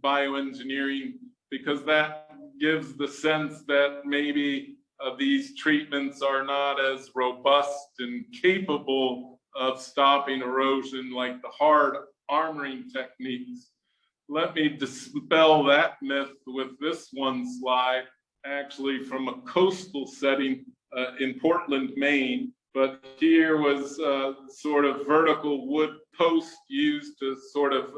Speaker 3: bioengineering, because that gives the sense that maybe these treatments are not as robust and capable of stopping erosion like the hard armoring techniques. Let me dispel that myth with this one slide, actually from a coastal setting in Portland, Maine. But here was sort of vertical wood post used to sort of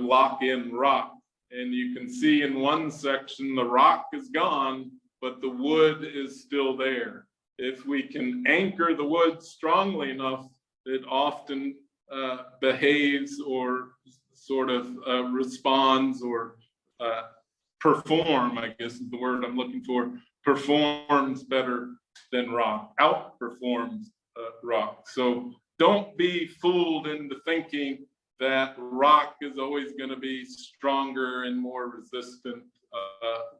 Speaker 3: lock in rock. And you can see in one section, the rock is gone, but the wood is still there. If we can anchor the wood strongly enough, it often behaves or sort of responds or perform, I guess is the word I'm looking for, performs better than rock, outperforms rock. So don't be fooled into thinking that rock is always going to be stronger and more resistant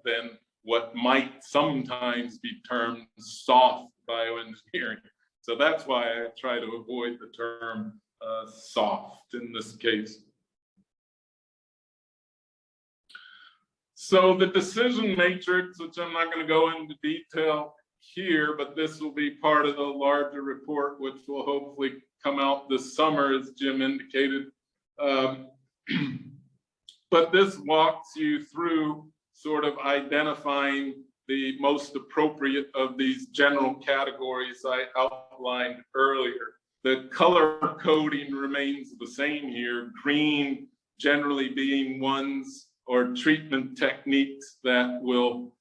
Speaker 3: than what might sometimes be termed soft bioengineering. So that's why I try to avoid the term soft in this case. So the decision matrix, which I'm not going to go into detail here, but this will be part of the larger report, which will hopefully come out this summer, as Jim indicated. But this walks you through sort of identifying the most appropriate of these general categories I outlined earlier. The color coding remains the same here, green generally being ones or treatment techniques that will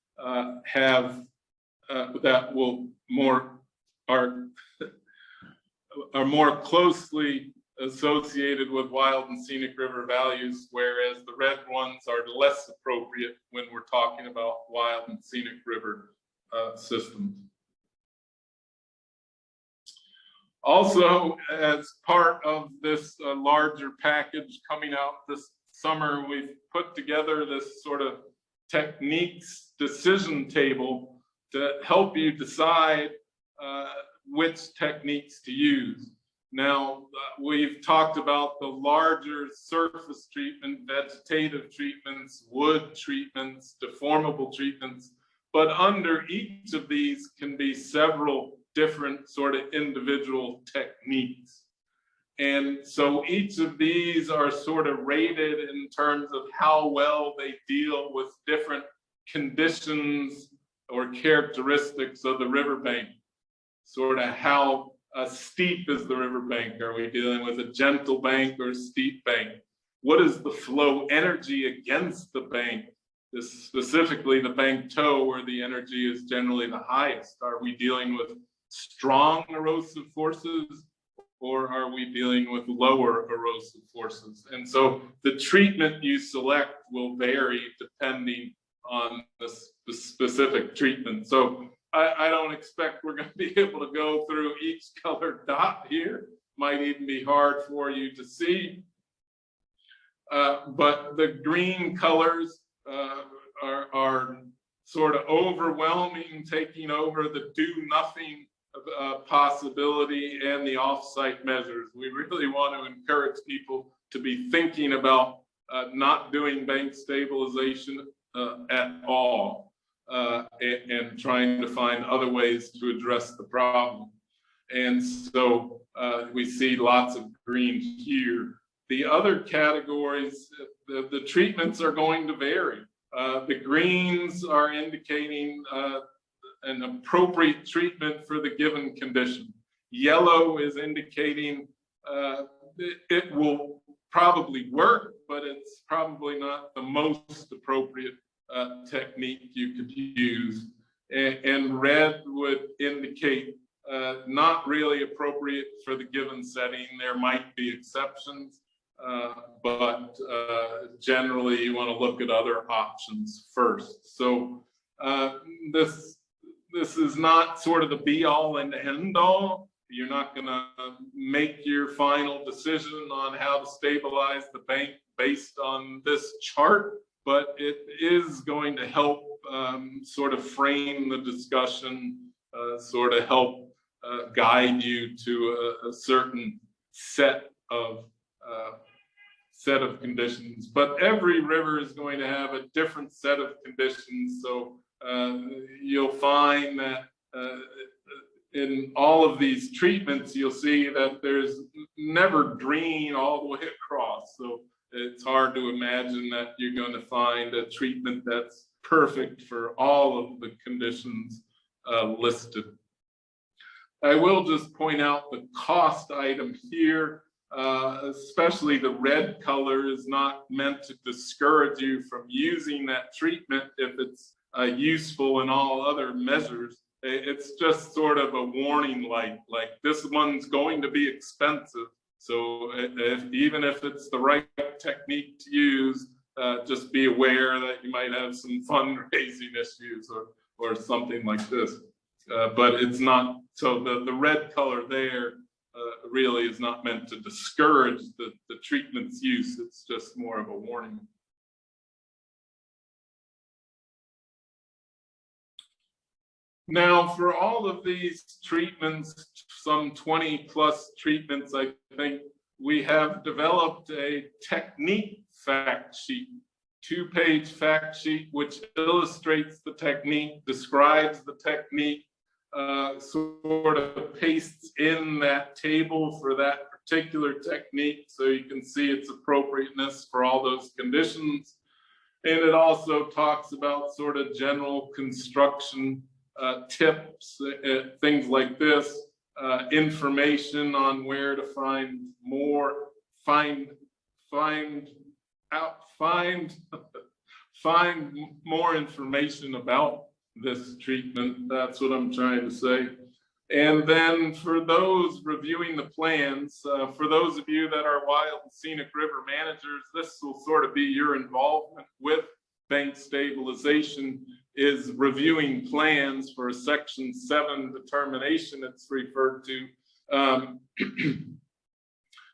Speaker 3: are more closely associated with wild and scenic river values, whereas the red ones are less appropriate when we're talking about wild and scenic river systems. Also, as part of this larger package coming out this summer, we've put together this sort of techniques decision table to help you decide which techniques to use. Now, we've talked about the larger surface treatment, vegetative treatments, wood treatments, deformable treatments, but under each of these can be several different sort of individual techniques. And so each of these are sort of rated in terms of how well they deal with different conditions or characteristics of the riverbank. Sort of how steep is the riverbank? Are we dealing with a gentle bank or a steep bank? What is the flow energy against the bank? This specifically the bank toe, where the energy is generally the highest. Are we dealing with strong erosive forces, or are we dealing with lower erosive forces? And so the treatment you select will vary depending on the specific treatment. So I don't expect we're going to be able to go through each colored dot here. Might even be hard for you to see. But the green colors are sort of overwhelming, taking over the do nothing possibility and the off-site measures. We really want to encourage people to be thinking about not doing bank stabilization at all, and trying to find other ways to address the problem. And so we see lots of green here. The other categories, the treatments are going to vary. The greens are indicating an appropriate treatment for the given condition. Yellow is indicating it will probably work, but it's probably not the most appropriate technique you could use. And red would indicate not really appropriate for the given setting. There might be exceptions, but generally you want to look at other options first. So this is not sort of the be all and end all. You're not going to make your final decision on how to stabilize the bank based on this chart, but it is going to help sort of frame the discussion, sort of help guide you to a certain set of conditions. But every river is going to have a different set of conditions. So you'll find that in all of these treatments, you'll see that there's never green all the way across. So it's hard to imagine that you're going to find a treatment that's perfect for all of the conditions listed. I will just point out the cost item here, especially the red color is not meant to discourage you from using that treatment if it's useful in all other measures. It's just sort of a warning light, like this one's going to be expensive. So even if it's the right technique to use, just be aware that you might have some fundraising issues or something like this. But it's not, so the red color there really is not meant to discourage the treatment's use. It's just more of a warning. Now, for all of these treatments, some 20 plus treatments, I think, we have developed a technique fact sheet, 2-page fact sheet, which illustrates the technique, describes the technique, sort of pastes in that table for that particular technique so you can see its appropriateness for all those conditions. And it also talks about sort of general construction tips, things like this, information on where to find more, find more information about this treatment. That's what I'm trying to say. And then for those reviewing the plans, for those of you that are Wild and Scenic River managers, this will sort of be your involvement with bank stabilization, is reviewing plans for a Section 7 determination it's referred to.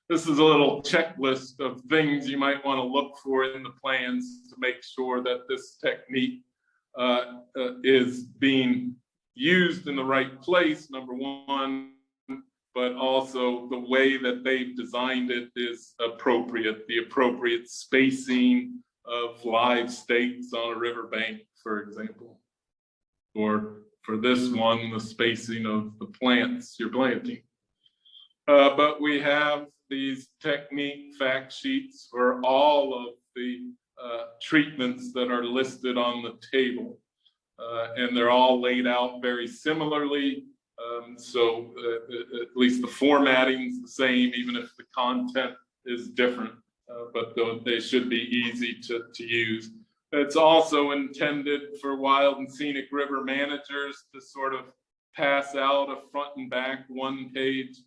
Speaker 3: This is a little checklist of things you might want to look for in the plans to make sure that this technique is being used in the right place, number one, but also the way that they've designed it is appropriate, the appropriate spacing of live stakes on a riverbank, for example, or for this one, the spacing of the plants you're planting. But we have these technique fact sheets for all of the treatments that are listed on the table. And they're all laid out very similarly. So at least the formatting's the same, even if the content is different, but they should be easy to use. It's also intended for Wild and Scenic River managers to sort of pass out a front and back 1-page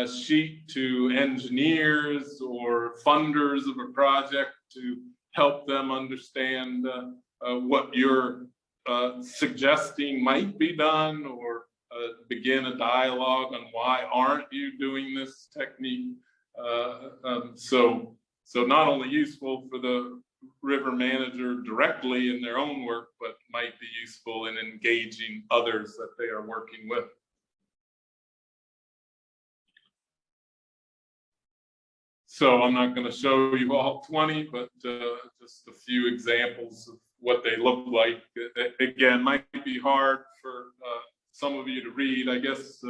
Speaker 3: sheet to engineers or funders of a project to help them understand what you're suggesting might be done, or begin a dialogue on why aren't you doing this technique. So not only useful for the river manager directly in their own work, but might be useful in engaging others that they are working with. So I'm not going to show you all 20, but just a few examples of what they look like. Again, might be hard for some of you to read. I guess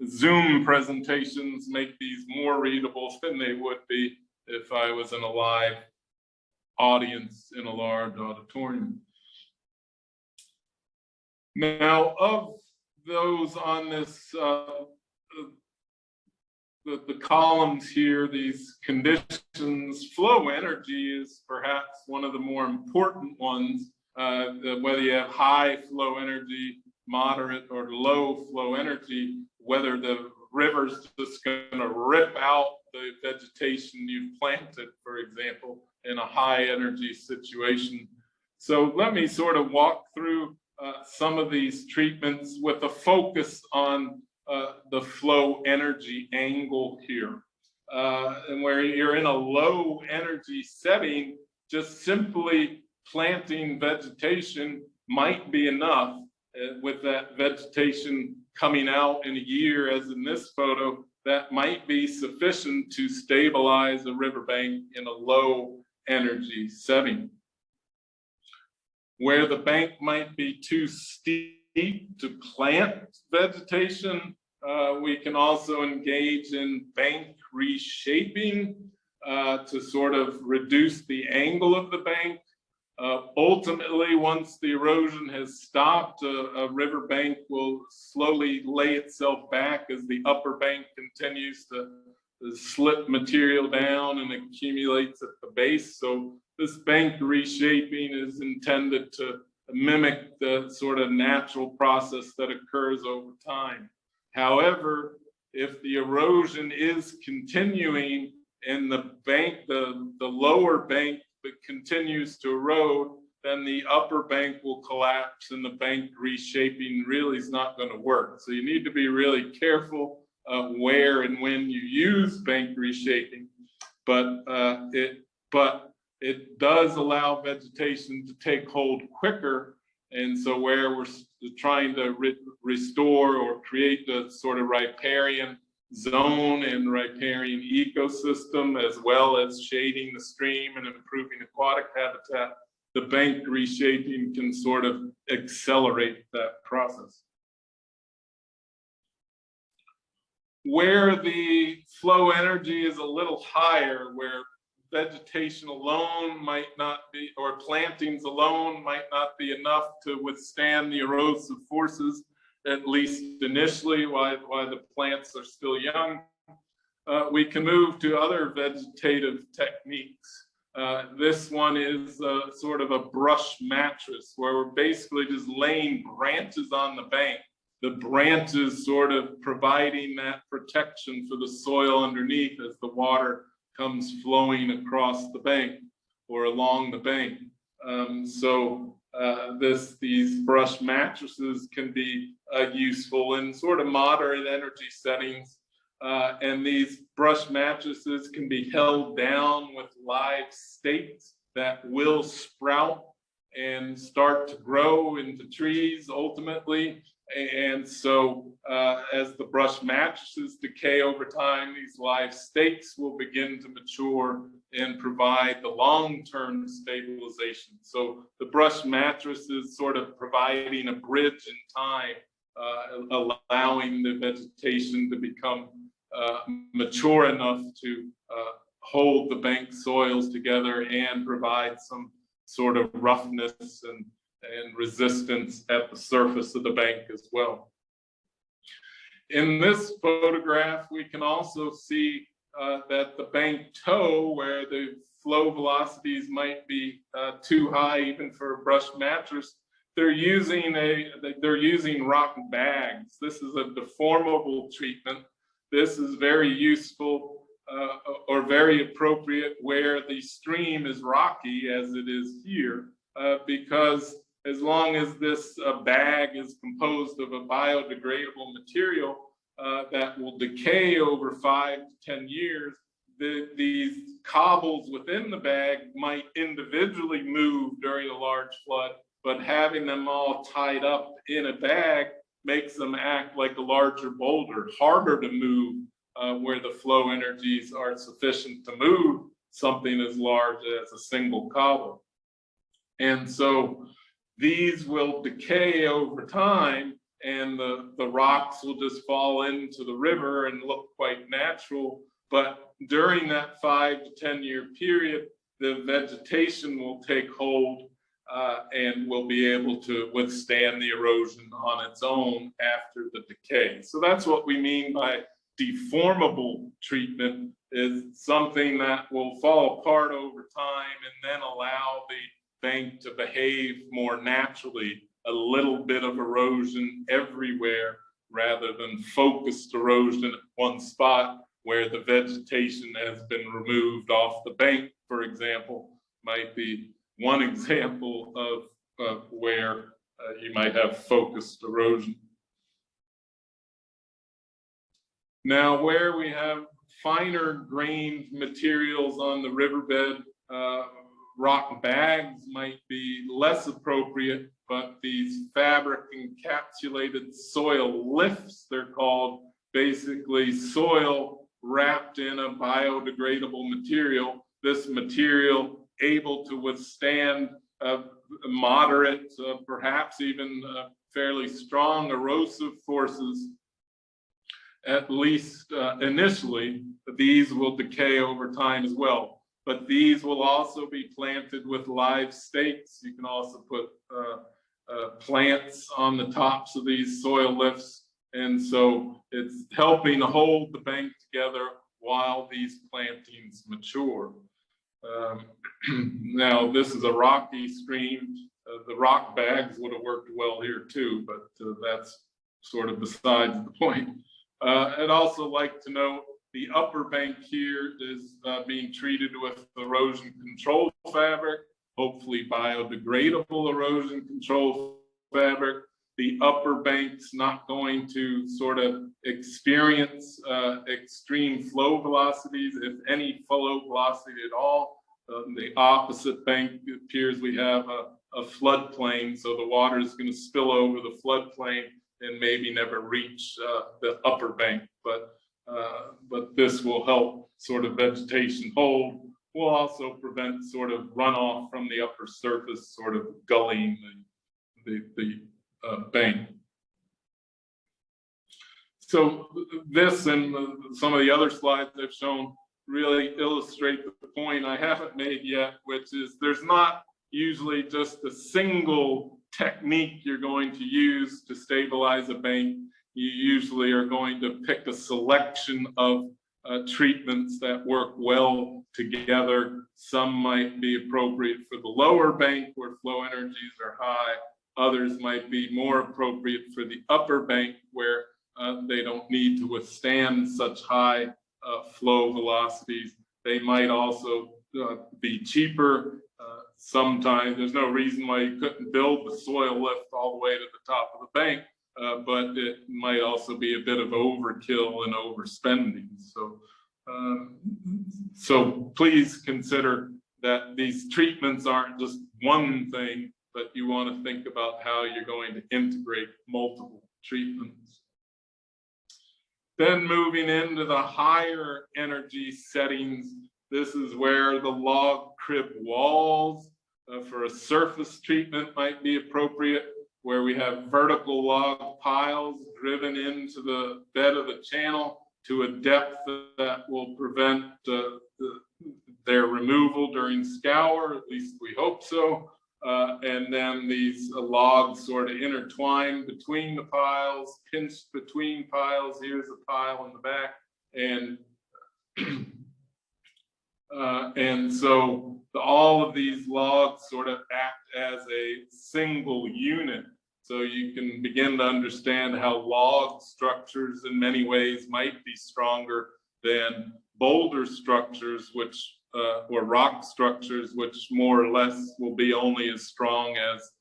Speaker 3: Zoom presentations make these more readable than they would be if I was in a live audience in a large auditorium. Now, of those on this, the columns here, these conditions, flow energy is perhaps one of the more important ones, whether you have high flow energy, moderate or low flow energy, whether the river's just gonna rip out the vegetation you've planted, for example, in a high energy situation. So let me sort of walk through some of these treatments with a focus on the flow energy angle here. And where you're in a low energy setting, just simply planting vegetation might be enough. With that vegetation coming out in a year, as in this photo, that might be sufficient to stabilize a riverbank in a low energy setting. Where the bank might be too steep to plant vegetation, we can also engage in bank reshaping to sort of reduce the angle of the bank. Ultimately, once the erosion has stopped, a riverbank will slowly lay itself back as the upper bank continues to slip material down and accumulates at the base. So this bank reshaping is intended to mimic the sort of natural process that occurs over time. However, if the erosion is continuing and the bank, the lower bank continues to erode, then the upper bank will collapse and the bank reshaping really is not going to work. So you need to be really careful where and when you use bank reshaping, but it does allow vegetation to take hold quicker. And so where we're trying to restore or create the sort of riparian zone and riparian ecosystem, as well as shading the stream and improving aquatic habitat, the bank reshaping can sort of accelerate that process. Where the flow energy is a little higher, where vegetation alone might not be, or plantings alone might not be enough to withstand the erosive forces, at least initially, while the plants are still young, we can move to other vegetative techniques. This one is sort of a brush mattress, where we're basically just laying branches on the bank. The branches sort of providing that protection for the soil underneath as the water comes flowing across the bank or along the bank. These brush mattresses can be useful in sort of moderate energy settings. And these brush mattresses can be held down with live stakes that will sprout and start to grow into trees ultimately. And so as the brush mattresses decay over time, these live stakes will begin to mature and provide the long-term stabilization. So the brush mattress is sort of providing a bridge in time, allowing the vegetation to become mature enough to hold the bank soils together and provide some sort of roughness and resistance at the surface of the bank as well. In this photograph, we can also see that the bank toe, where the flow velocities might be too high even for a brush mattress, they're using rock bags. This is a deformable treatment. This is very useful or very appropriate where the stream is rocky, as it is here, because as long as this bag is composed of a biodegradable material that will decay over 5 to 10 years, these cobbles within the bag might individually move during a large flood, but having them all tied up in a bag makes them act like a larger boulder, harder to move where the flow energies are sufficient to move something as large as a single cobble. And so these will decay over time, and the rocks will just fall into the river and look quite natural. But during that 5 to 10 year period, the vegetation will take hold and will be able to withstand the erosion on its own after the decay. So that's what we mean by deformable treatment, is something that will fall apart over time and then allow the bank to behave more naturally, a little bit of erosion everywhere rather than focused erosion at one spot where the vegetation has been removed off the bank, for example, might be one example of where you might have focused erosion. Now, where we have finer grained materials on the riverbed, rock bags might be less appropriate, but these fabric encapsulated soil lifts, they're called, basically soil wrapped in a biodegradable material. This material able to withstand moderate, perhaps even fairly strong erosive forces, at least initially. These will decay over time as well. But these will also be planted with live stakes. You can also put plants on the tops of these soil lifts. And so it's helping to hold the bank together while these plantings mature. Now, this is a rocky stream. The rock bags would have worked well here too, but that's sort of besides the point. I'd also like to note the upper bank here is being treated with erosion control fabric, hopefully biodegradable erosion control fabric. The upper bank's not going to sort of experience extreme flow velocities, if any flow velocity at all. The opposite bank, it appears we have a floodplain, so the water is going to spill over the floodplain and maybe never reach the upper bank. But this will help sort of vegetation hold. Will also prevent sort of runoff from the upper surface, sort of gullying the bank. So this and some of the other slides I've shown really illustrate the point I haven't made yet, which is there's not usually just a single technique you're going to use to stabilize a bank. You usually are going to pick a selection of treatments that work well together. Some might be appropriate for the lower bank where flow energies are high. Others might be more appropriate for the upper bank where they don't need to withstand such high flow velocities. They might also be cheaper. Sometimes there's no reason why you couldn't build the soil lift all the way to the top of the bank, but it might also be a bit of overkill and overspending. So please consider that these treatments aren't just one thing, but you want to think about how you're going to integrate multiple treatments. Then moving into the higher energy settings, this is where the log crib walls for a surface treatment might be appropriate, where we have vertical log piles driven into the bed of the channel to a depth that will prevent their removal during scour, at least we hope so. And then these logs sort of intertwine between the piles, pinched between piles. Here's a pile in the back. And so all of these logs sort of act as a single unit. So you can begin to understand how log structures in many ways might be stronger than boulder structures, which or rock structures, which more or less will be only as strong as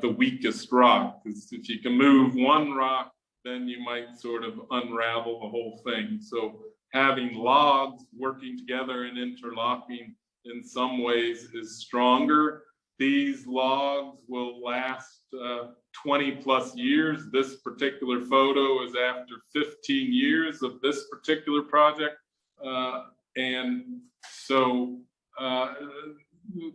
Speaker 3: the weakest rock. Because if you can move one rock, then you might sort of unravel the whole thing. So having logs working together and interlocking in some ways is stronger. these logs will last 20 plus years. This particular photo is after 15 years of this particular project. And so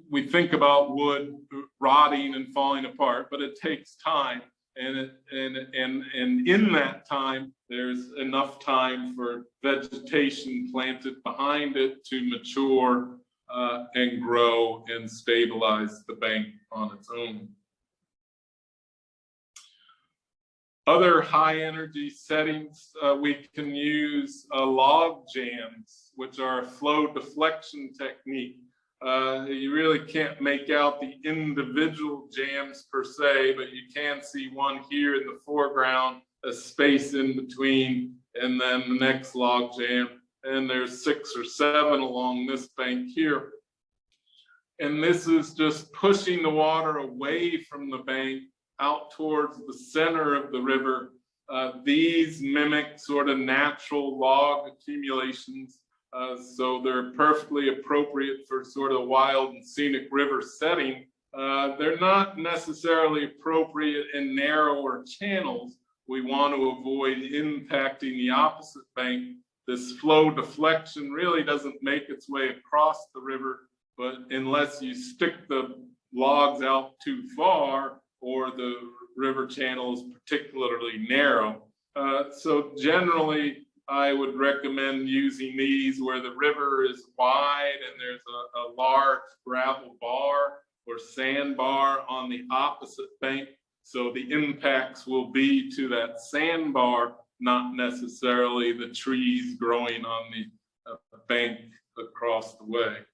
Speaker 3: we think about wood rotting and falling apart, but it takes time. And in that time, there's enough time for vegetation planted behind it to mature and grow and stabilize the bank on its own. Other high energy settings, we can use log jams, which are a flow deflection technique. You really can't make out the individual jams per se, but you can see one here in the foreground, a space in between, and then the next log jam. And there's 6 or 7 along this bank here. And this is just pushing the water away from the bank out towards the center of the river. These mimic sort of natural log accumulations. So they're perfectly appropriate for sort of wild and scenic river setting. They're not necessarily appropriate in narrower channels. We want to avoid impacting the opposite bank. This flow deflection really doesn't make its way across the river, but unless you stick the logs out too far or the river channel is particularly narrow. So generally, I would recommend using these where the river is wide and there's a large gravel bar or sandbar on the opposite bank. So the impacts will be to that sandbar, not necessarily the trees growing on the bank across the way.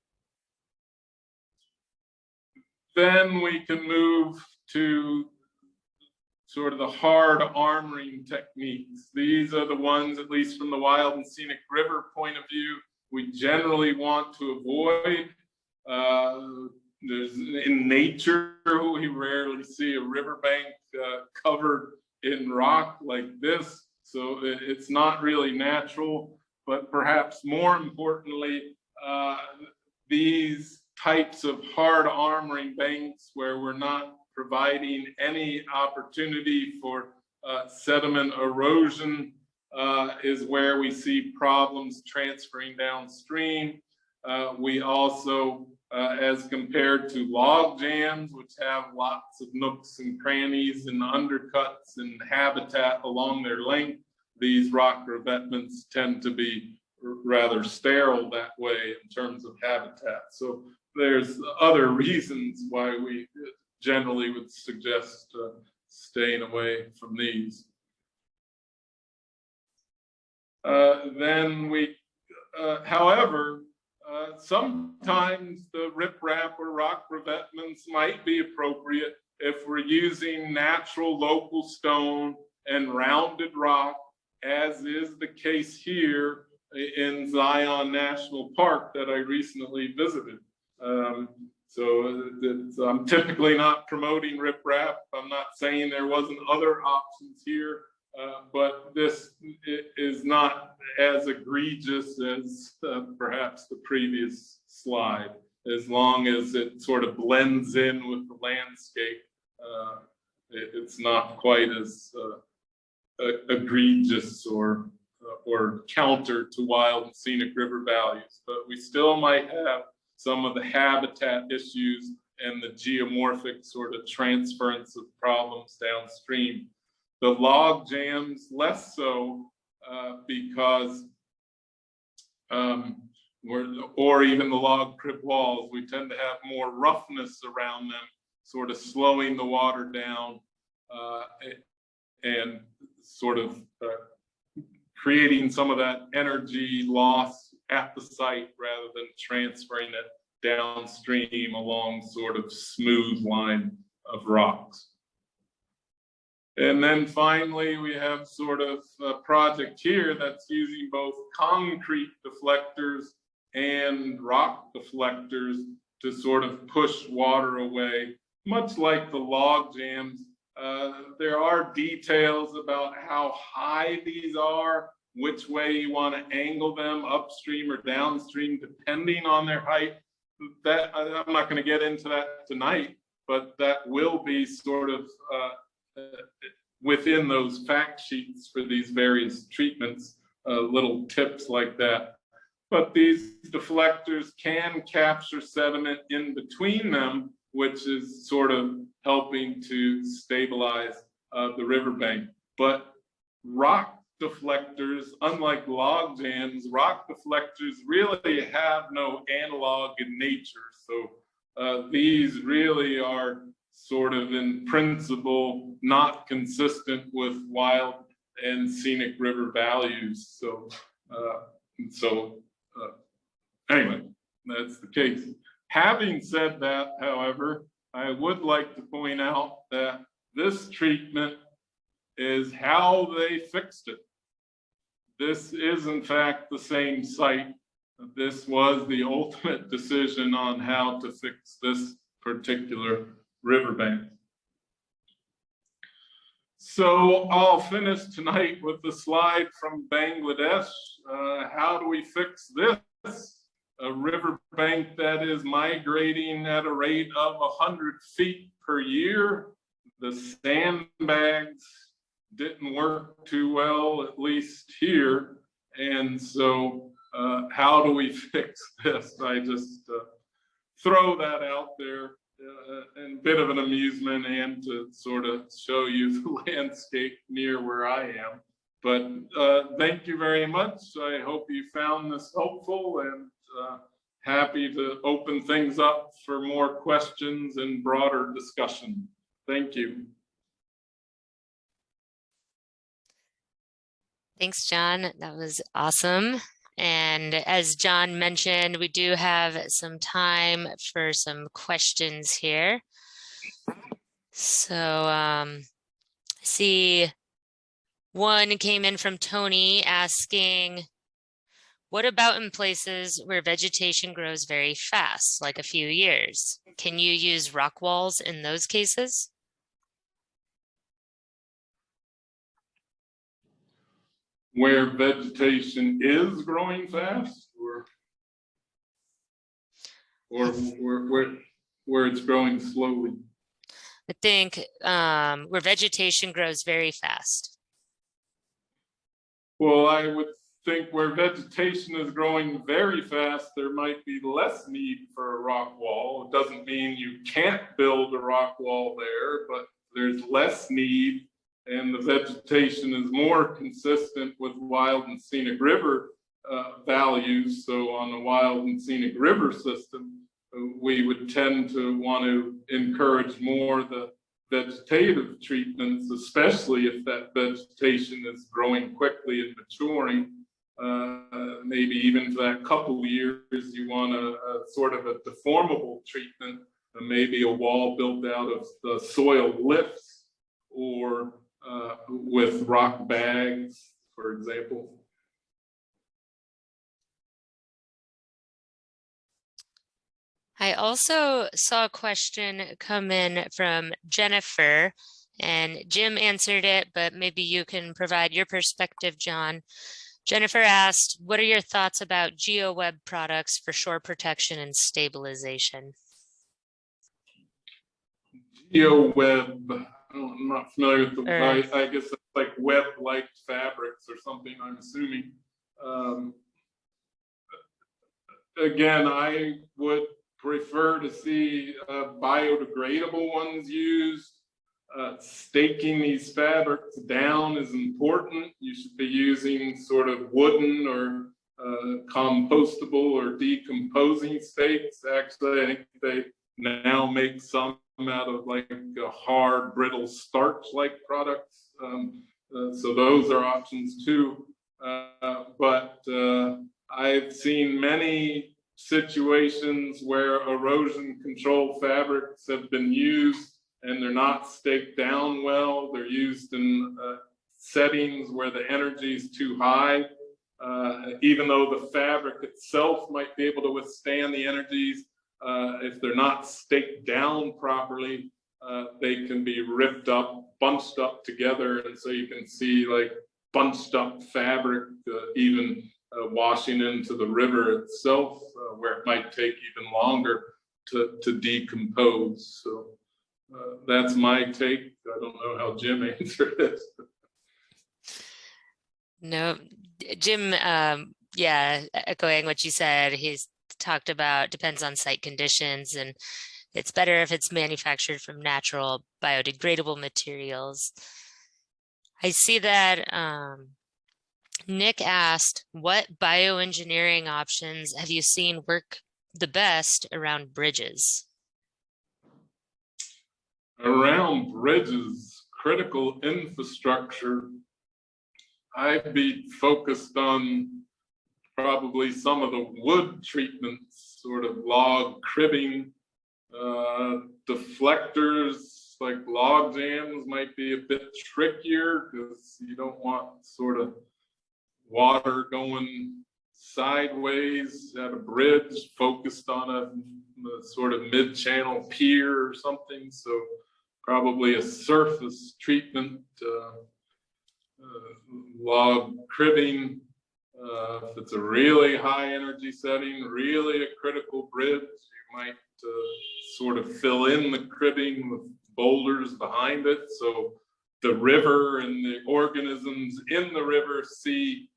Speaker 3: Then we can move to sort of the hard armoring techniques. These are the ones, at least from the Wild and Scenic River point of view, we generally want to avoid. In nature, we rarely see a riverbank covered in rock like this, so it's not really natural. But perhaps more importantly, these types of hard armoring banks where we're not providing any opportunity for sediment erosion is where we see problems transferring downstream. We also, as compared to log jams, which have lots of nooks and crannies and undercuts and habitat along their length, these rock revetments tend to be rather sterile that way in terms of habitat. So there's other reasons why we generally would suggest staying away from these. However, sometimes the riprap or rock revetments might be appropriate if we're using natural local stone and rounded rock, as is the case here in Zion National Park that I recently visited. So I'm typically not promoting riprap. I'm not saying there wasn't other options here, but this is not as egregious as perhaps the previous slide. As long as it sort of blends in with the landscape, it's not quite as egregious or counter to wild and scenic river values, but we still might have some of the habitat issues and the geomorphic sort of transference of problems downstream. The log jams less so because, or even the log crib walls, we tend to have more roughness around them, sort of slowing the water down and sort of creating some of that energy loss at the site rather than transferring it downstream along sort of smooth line of rocks. And then finally, we have sort of a project here that's using both concrete deflectors and rock deflectors to sort of push water away, much like the log jams. There are details about how high these are, which way you want to angle them, upstream or downstream, depending on their height. That I'm not going to get into that tonight, but that will be sort of within those fact sheets for these various treatments, little tips like that. But these deflectors can capture sediment in between them, which is sort of helping to stabilize the riverbank. But rock deflectors, unlike log jams, rock deflectors really have no analog in nature. So these really are sort of in principle not consistent with wild and scenic river values. So anyway, that's the case. Having said that, however, I would like to point out that this treatment is how they fixed it. This is in fact the same site. This was the ultimate decision on how to fix this particular riverbank. So I'll finish tonight with the slide from Bangladesh. How do we fix this? A riverbank that is migrating at a rate of 100 feet per year. The sandbags didn't work too well, at least here. And so how do we fix this? I just throw that out there in a bit of an amusement and to sort of show you the landscape near where I am. But thank you very much. I hope you found this helpful, and happy to open things up for more questions and broader discussion. Thank you.
Speaker 1: Thanks, John. That was awesome. And as John mentioned, we do have some time for some questions here. So I see one came in from Tony asking, what about in places where vegetation grows very fast, like a few years? Can you use rock walls in those cases?
Speaker 3: Where vegetation is growing fast, or where it's growing slowly?
Speaker 1: I think where vegetation grows very fast.
Speaker 3: Well, I would think where vegetation is growing very fast, there might be less need for a rock wall. It doesn't mean you can't build a rock wall there, but there's less need, and the vegetation is more consistent with wild and scenic river values. So on the wild and scenic river system, we would tend to want to encourage more the vegetative treatments, especially if that vegetation is growing quickly and maturing. Maybe even for that couple of years, you want a sort of a deformable treatment, maybe a wall built out of the soil lifts or with rock bags, for example.
Speaker 1: I also saw a question come in from Jennifer, and Jim answered it, but maybe you can provide your perspective, John. Jennifer asked, what are your thoughts about GeoWeb products for shore protection and stabilization?
Speaker 3: GeoWeb, I'm not familiar with the, I guess it's like web-like fabrics or something, I'm assuming. Again, I would prefer to see biodegradable ones used. Staking these fabrics down is important. You should be using sort of wooden or compostable or decomposing stakes. Actually, I think they now make some out of like a hard, brittle starch-like products. So those are options too. But I've seen many situations where erosion control fabrics have been used and they're not staked down well. They're used in settings where the energy is too high. Even though the fabric itself might be able to withstand the energies, if they're not staked down properly, they can be ripped up, bunched up together. And so you can see like bunched up fabric even washing into the river itself, where it might take even longer to decompose. So That's my take. I don't know how Jim answered this.
Speaker 1: No, Jim, yeah, echoing what you said, he's talked about depends on site conditions, and it's better if it's manufactured from natural biodegradable materials. I see that Nick asked, what bioengineering options have you seen work the best around bridges?
Speaker 3: Around bridges, critical infrastructure, I'd be focused on probably some of the wood treatments, sort of log cribbing, deflectors, like log jams might be a bit trickier because you don't want sort of water going sideways at a bridge focused on a sort of mid-channel pier or something. So probably a surface treatment, log cribbing. If it's a really high energy setting, really a critical bridge, you might sort of fill in the cribbing with boulders behind it. So the river and the organisms in the river see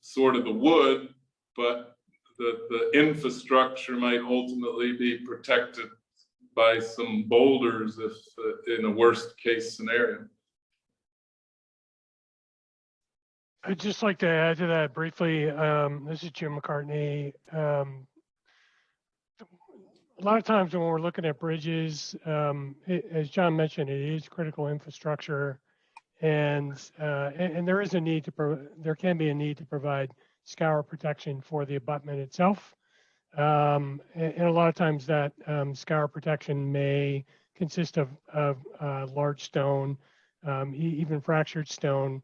Speaker 3: sort of the wood, but the infrastructure might ultimately be protected by some boulders if in a worst case scenario.
Speaker 2: I'd just like to add to that briefly. This is Jim McCartney. A lot of times when we're looking at bridges, as John mentioned, it is critical infrastructure, and there is a need there can be a need to provide scour protection for the abutment itself. And a lot of times that scour protection may consist of large stone, even fractured stone.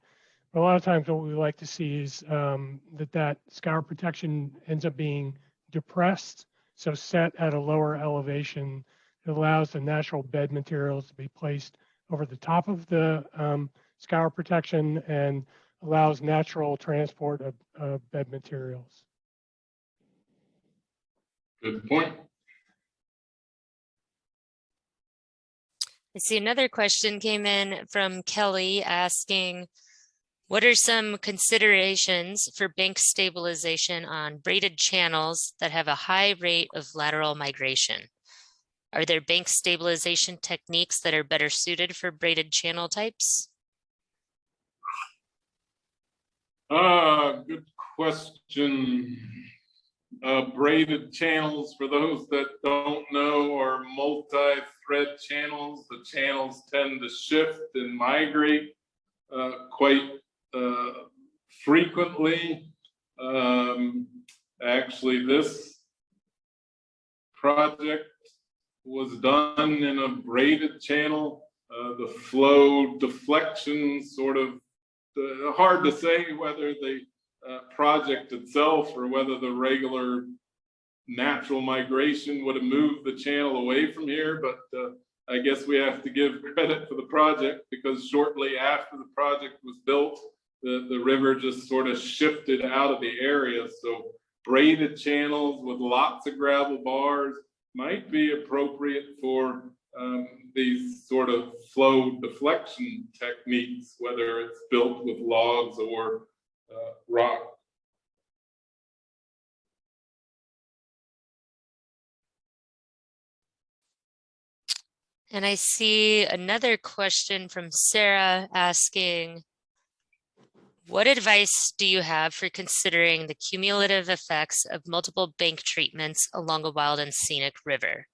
Speaker 2: But a lot of times what we like to see is that scour protection ends up being depressed, so set at a lower elevation. It allows the natural bed materials to be placed over the top of the scour protection and allows natural transport of bed materials.
Speaker 3: Good point.
Speaker 1: I see another question came in from Kelly asking, what are some considerations for bank stabilization on braided channels that have a high rate of lateral migration? Are there bank stabilization techniques that are better suited for braided channel types?
Speaker 3: Good question. Braided channels, for those that don't know, are multi-thread channels. The channels tend to shift and migrate quite frequently. Actually, this project was done in a braided channel. The flow deflection sort of hard to say whether the project itself or whether the regular natural migration would have moved the channel away from here, but I guess we have to give credit for the project because shortly after the project was built, the river just sort of shifted out of the area. So braided channels with lots of gravel bars might be appropriate for these sort of flow deflection techniques, whether it's built with logs or rock.
Speaker 1: And I see another question from Sarah asking, what advice do you have for considering the cumulative effects of multiple bank treatments along a wild and scenic river,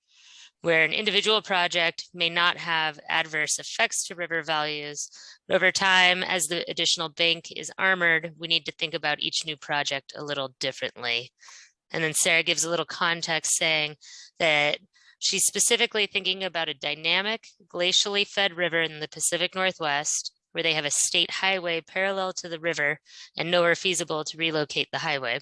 Speaker 1: where an individual project may not have adverse effects to river values, but over time, as the additional bank is armored, we need to think about each new project a little differently. And then Sarah gives a little context saying that she's specifically thinking about a dynamic, glacially fed river in the Pacific Northwest, where they have a state highway parallel to the river and nowhere feasible to relocate the highway.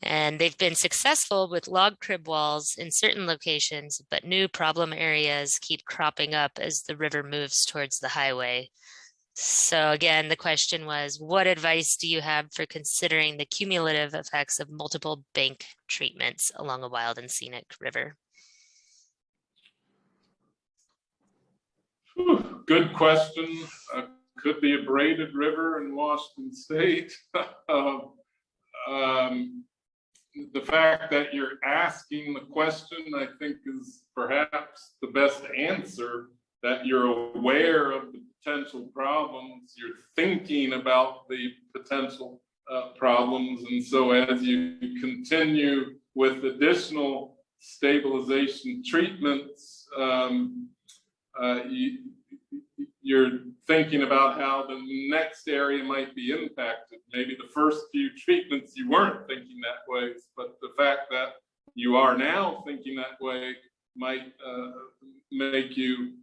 Speaker 1: And they've been successful with log crib walls in certain locations, but new problem areas keep cropping up as the river moves towards the highway. So again, the question was, what advice do you have for considering the cumulative effects of multiple bank treatments along a wild and scenic river?
Speaker 3: Good question. Could be a braided river in Washington State. The fact that you're asking the question, I think, is perhaps the best answer, that you're aware of the potential problems, you're thinking about the potential problems, and so as you continue with additional stabilization treatments, you're thinking about how the next area might be impacted. Maybe the first few treatments you weren't thinking that way, but the fact that you are now thinking that way might make you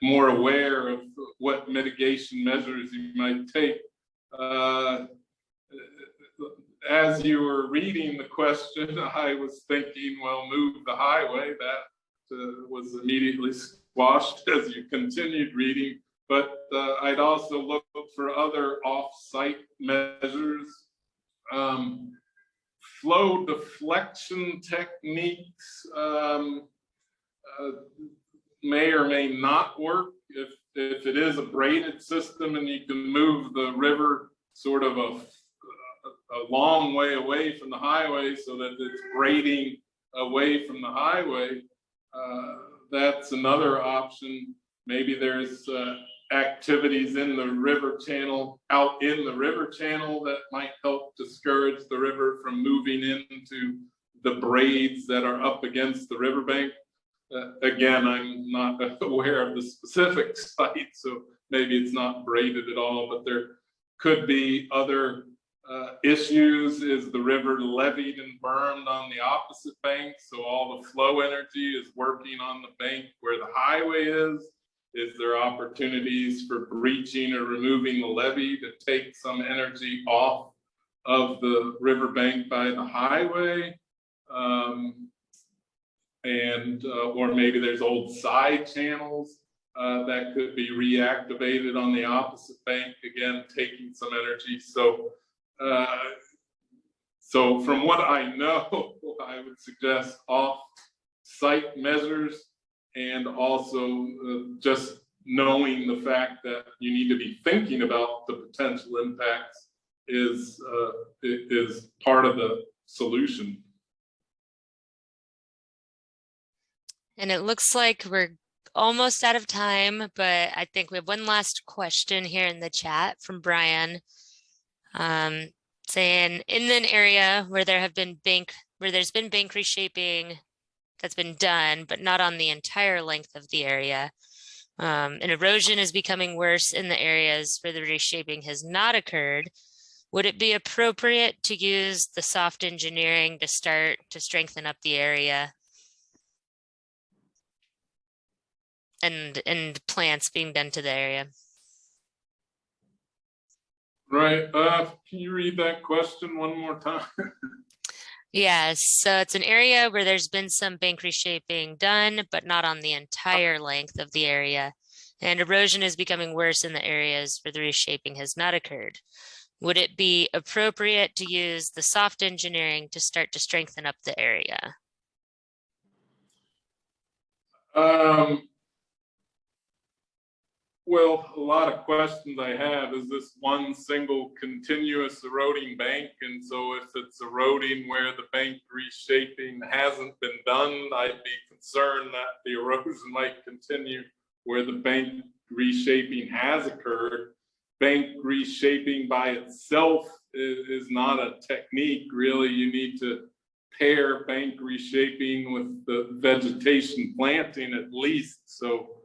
Speaker 3: more aware of what mitigation measures you might take. As you were reading the question, I was thinking, well, move the highway. That was immediately squashed as you continued reading, but I'd also look for other off-site measures. Flow deflection techniques may or may not work if it is a braided system and you can move the river sort of a long way away from the highway so that it's braiding away from the highway. That's another option. Maybe there's activities in the river channel, out in the river channel, that might help discourage the river from moving into the braids that are up against the riverbank. Again, I'm not aware of the specific site, so maybe it's not braided at all, but there could be other issues. Is the river levied and bermed on the opposite bank, so all the flow energy is working on the bank where the highway is? Is there opportunities for breaching or removing the levee to take some energy off of the riverbank by the highway? Or maybe there's old side channels that could be reactivated on the opposite bank, again, taking some energy. So from what I know, I would suggest off-site measures, and also just knowing the fact that you need to be thinking about the potential impacts is part of the solution.
Speaker 1: And it looks like we're almost out of time, but I think we have one last question here in the chat from Brian, saying, in an area where there's been bank reshaping that's been done, but not on the entire length of the area, and erosion is becoming worse in the areas where the reshaping has not occurred, would it be appropriate to use the soft engineering to start to strengthen up the area? And plants being done to the area.
Speaker 3: Right. Can you read that question one more time?
Speaker 1: Yes. So it's an area where there's been some bank reshaping done, but not on the entire length of the area. And erosion is becoming worse in the areas where the reshaping has not occurred. Would it be appropriate to use the soft engineering to start to strengthen up the area?
Speaker 3: Well, a lot of questions I have. Is this one single continuous eroding bank? And so if it's eroding where the bank reshaping hasn't been done, I'd be concerned that the erosion might continue where the bank reshaping has occurred. Bank reshaping by itself is not a technique, really. You need to pair bank reshaping with the vegetation planting at least. So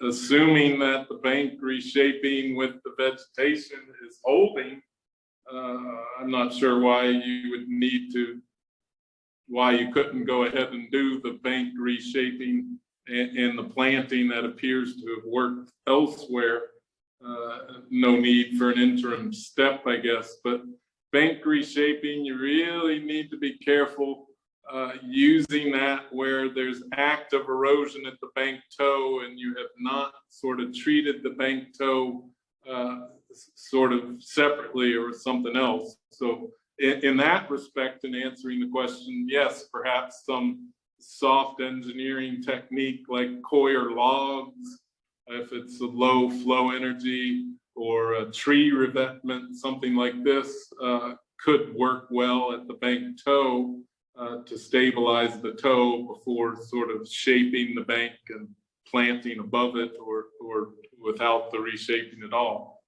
Speaker 3: assuming that the bank reshaping with the vegetation is holding, I'm not sure why you couldn't go ahead and do the bank reshaping and the planting that appears to have worked elsewhere. No need for an interim step, I guess, but bank reshaping, you really need to be careful using that where there's active erosion at the bank toe and you have not sort of treated the bank toe sort of separately or something else. So in that respect, in answering the question, yes, perhaps some soft engineering technique like coir logs, if it's a low flow energy, or a tree revetment, something like this could work well at the bank toe to stabilize the toe before sort of shaping the bank and planting above it, or without the reshaping at all.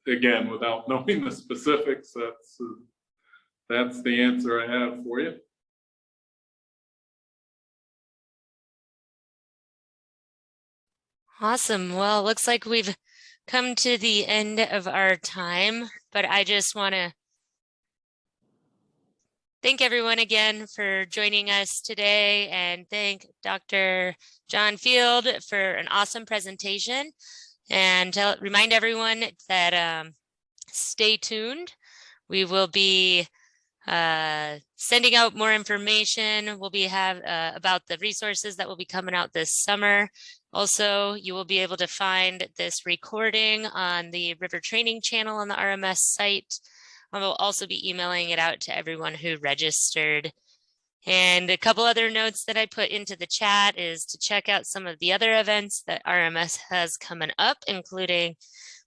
Speaker 3: Again, without knowing the specifics, that's the answer I have for you.
Speaker 1: Awesome. Well, it looks like we've come to the end of our time, but I just want to thank everyone again for joining us today, and thank Dr. John Field for an awesome presentation, and remind everyone that stay tuned. We will be sending out more information. We'll be about the resources that will be coming out this summer. Also, you will be able to find this recording on the River Training channel on the RMS site. I will also be emailing it out to everyone who registered. And a couple other notes that I put into the chat is to check out some of the other events that RMS has coming up, including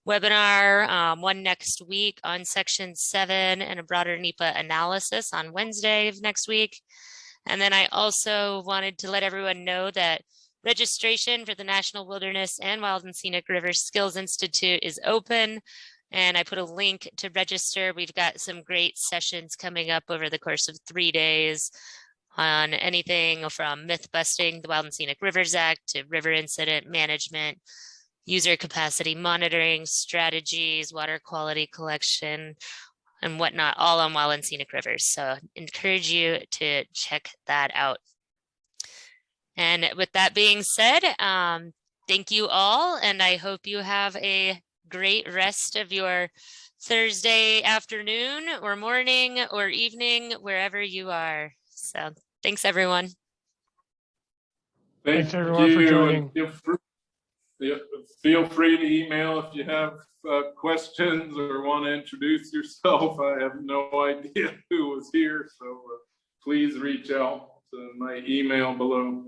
Speaker 1: webinar, one next week on Section 7 and a broader NEPA analysis on Wednesday of next week. And then I also wanted to let everyone know that registration for the National Wilderness and Wild and Scenic Rivers Skills Institute is open, and I put a link to register. We've got some great sessions coming up over the course of 3 days on anything from myth busting the Wild and Scenic Rivers Act to river incident management, user capacity monitoring, strategies, water quality collection, and whatnot, all on Wild and Scenic Rivers. So encourage you to check that out. And with that being said, thank you all, and I hope you have a great rest of your Thursday afternoon or morning or evening, wherever you are. So thanks, everyone.
Speaker 2: Thanks everyone for joining.
Speaker 3: Feel free to email if you have questions or want to introduce yourself. I have no idea who was here, so please reach out to my email below.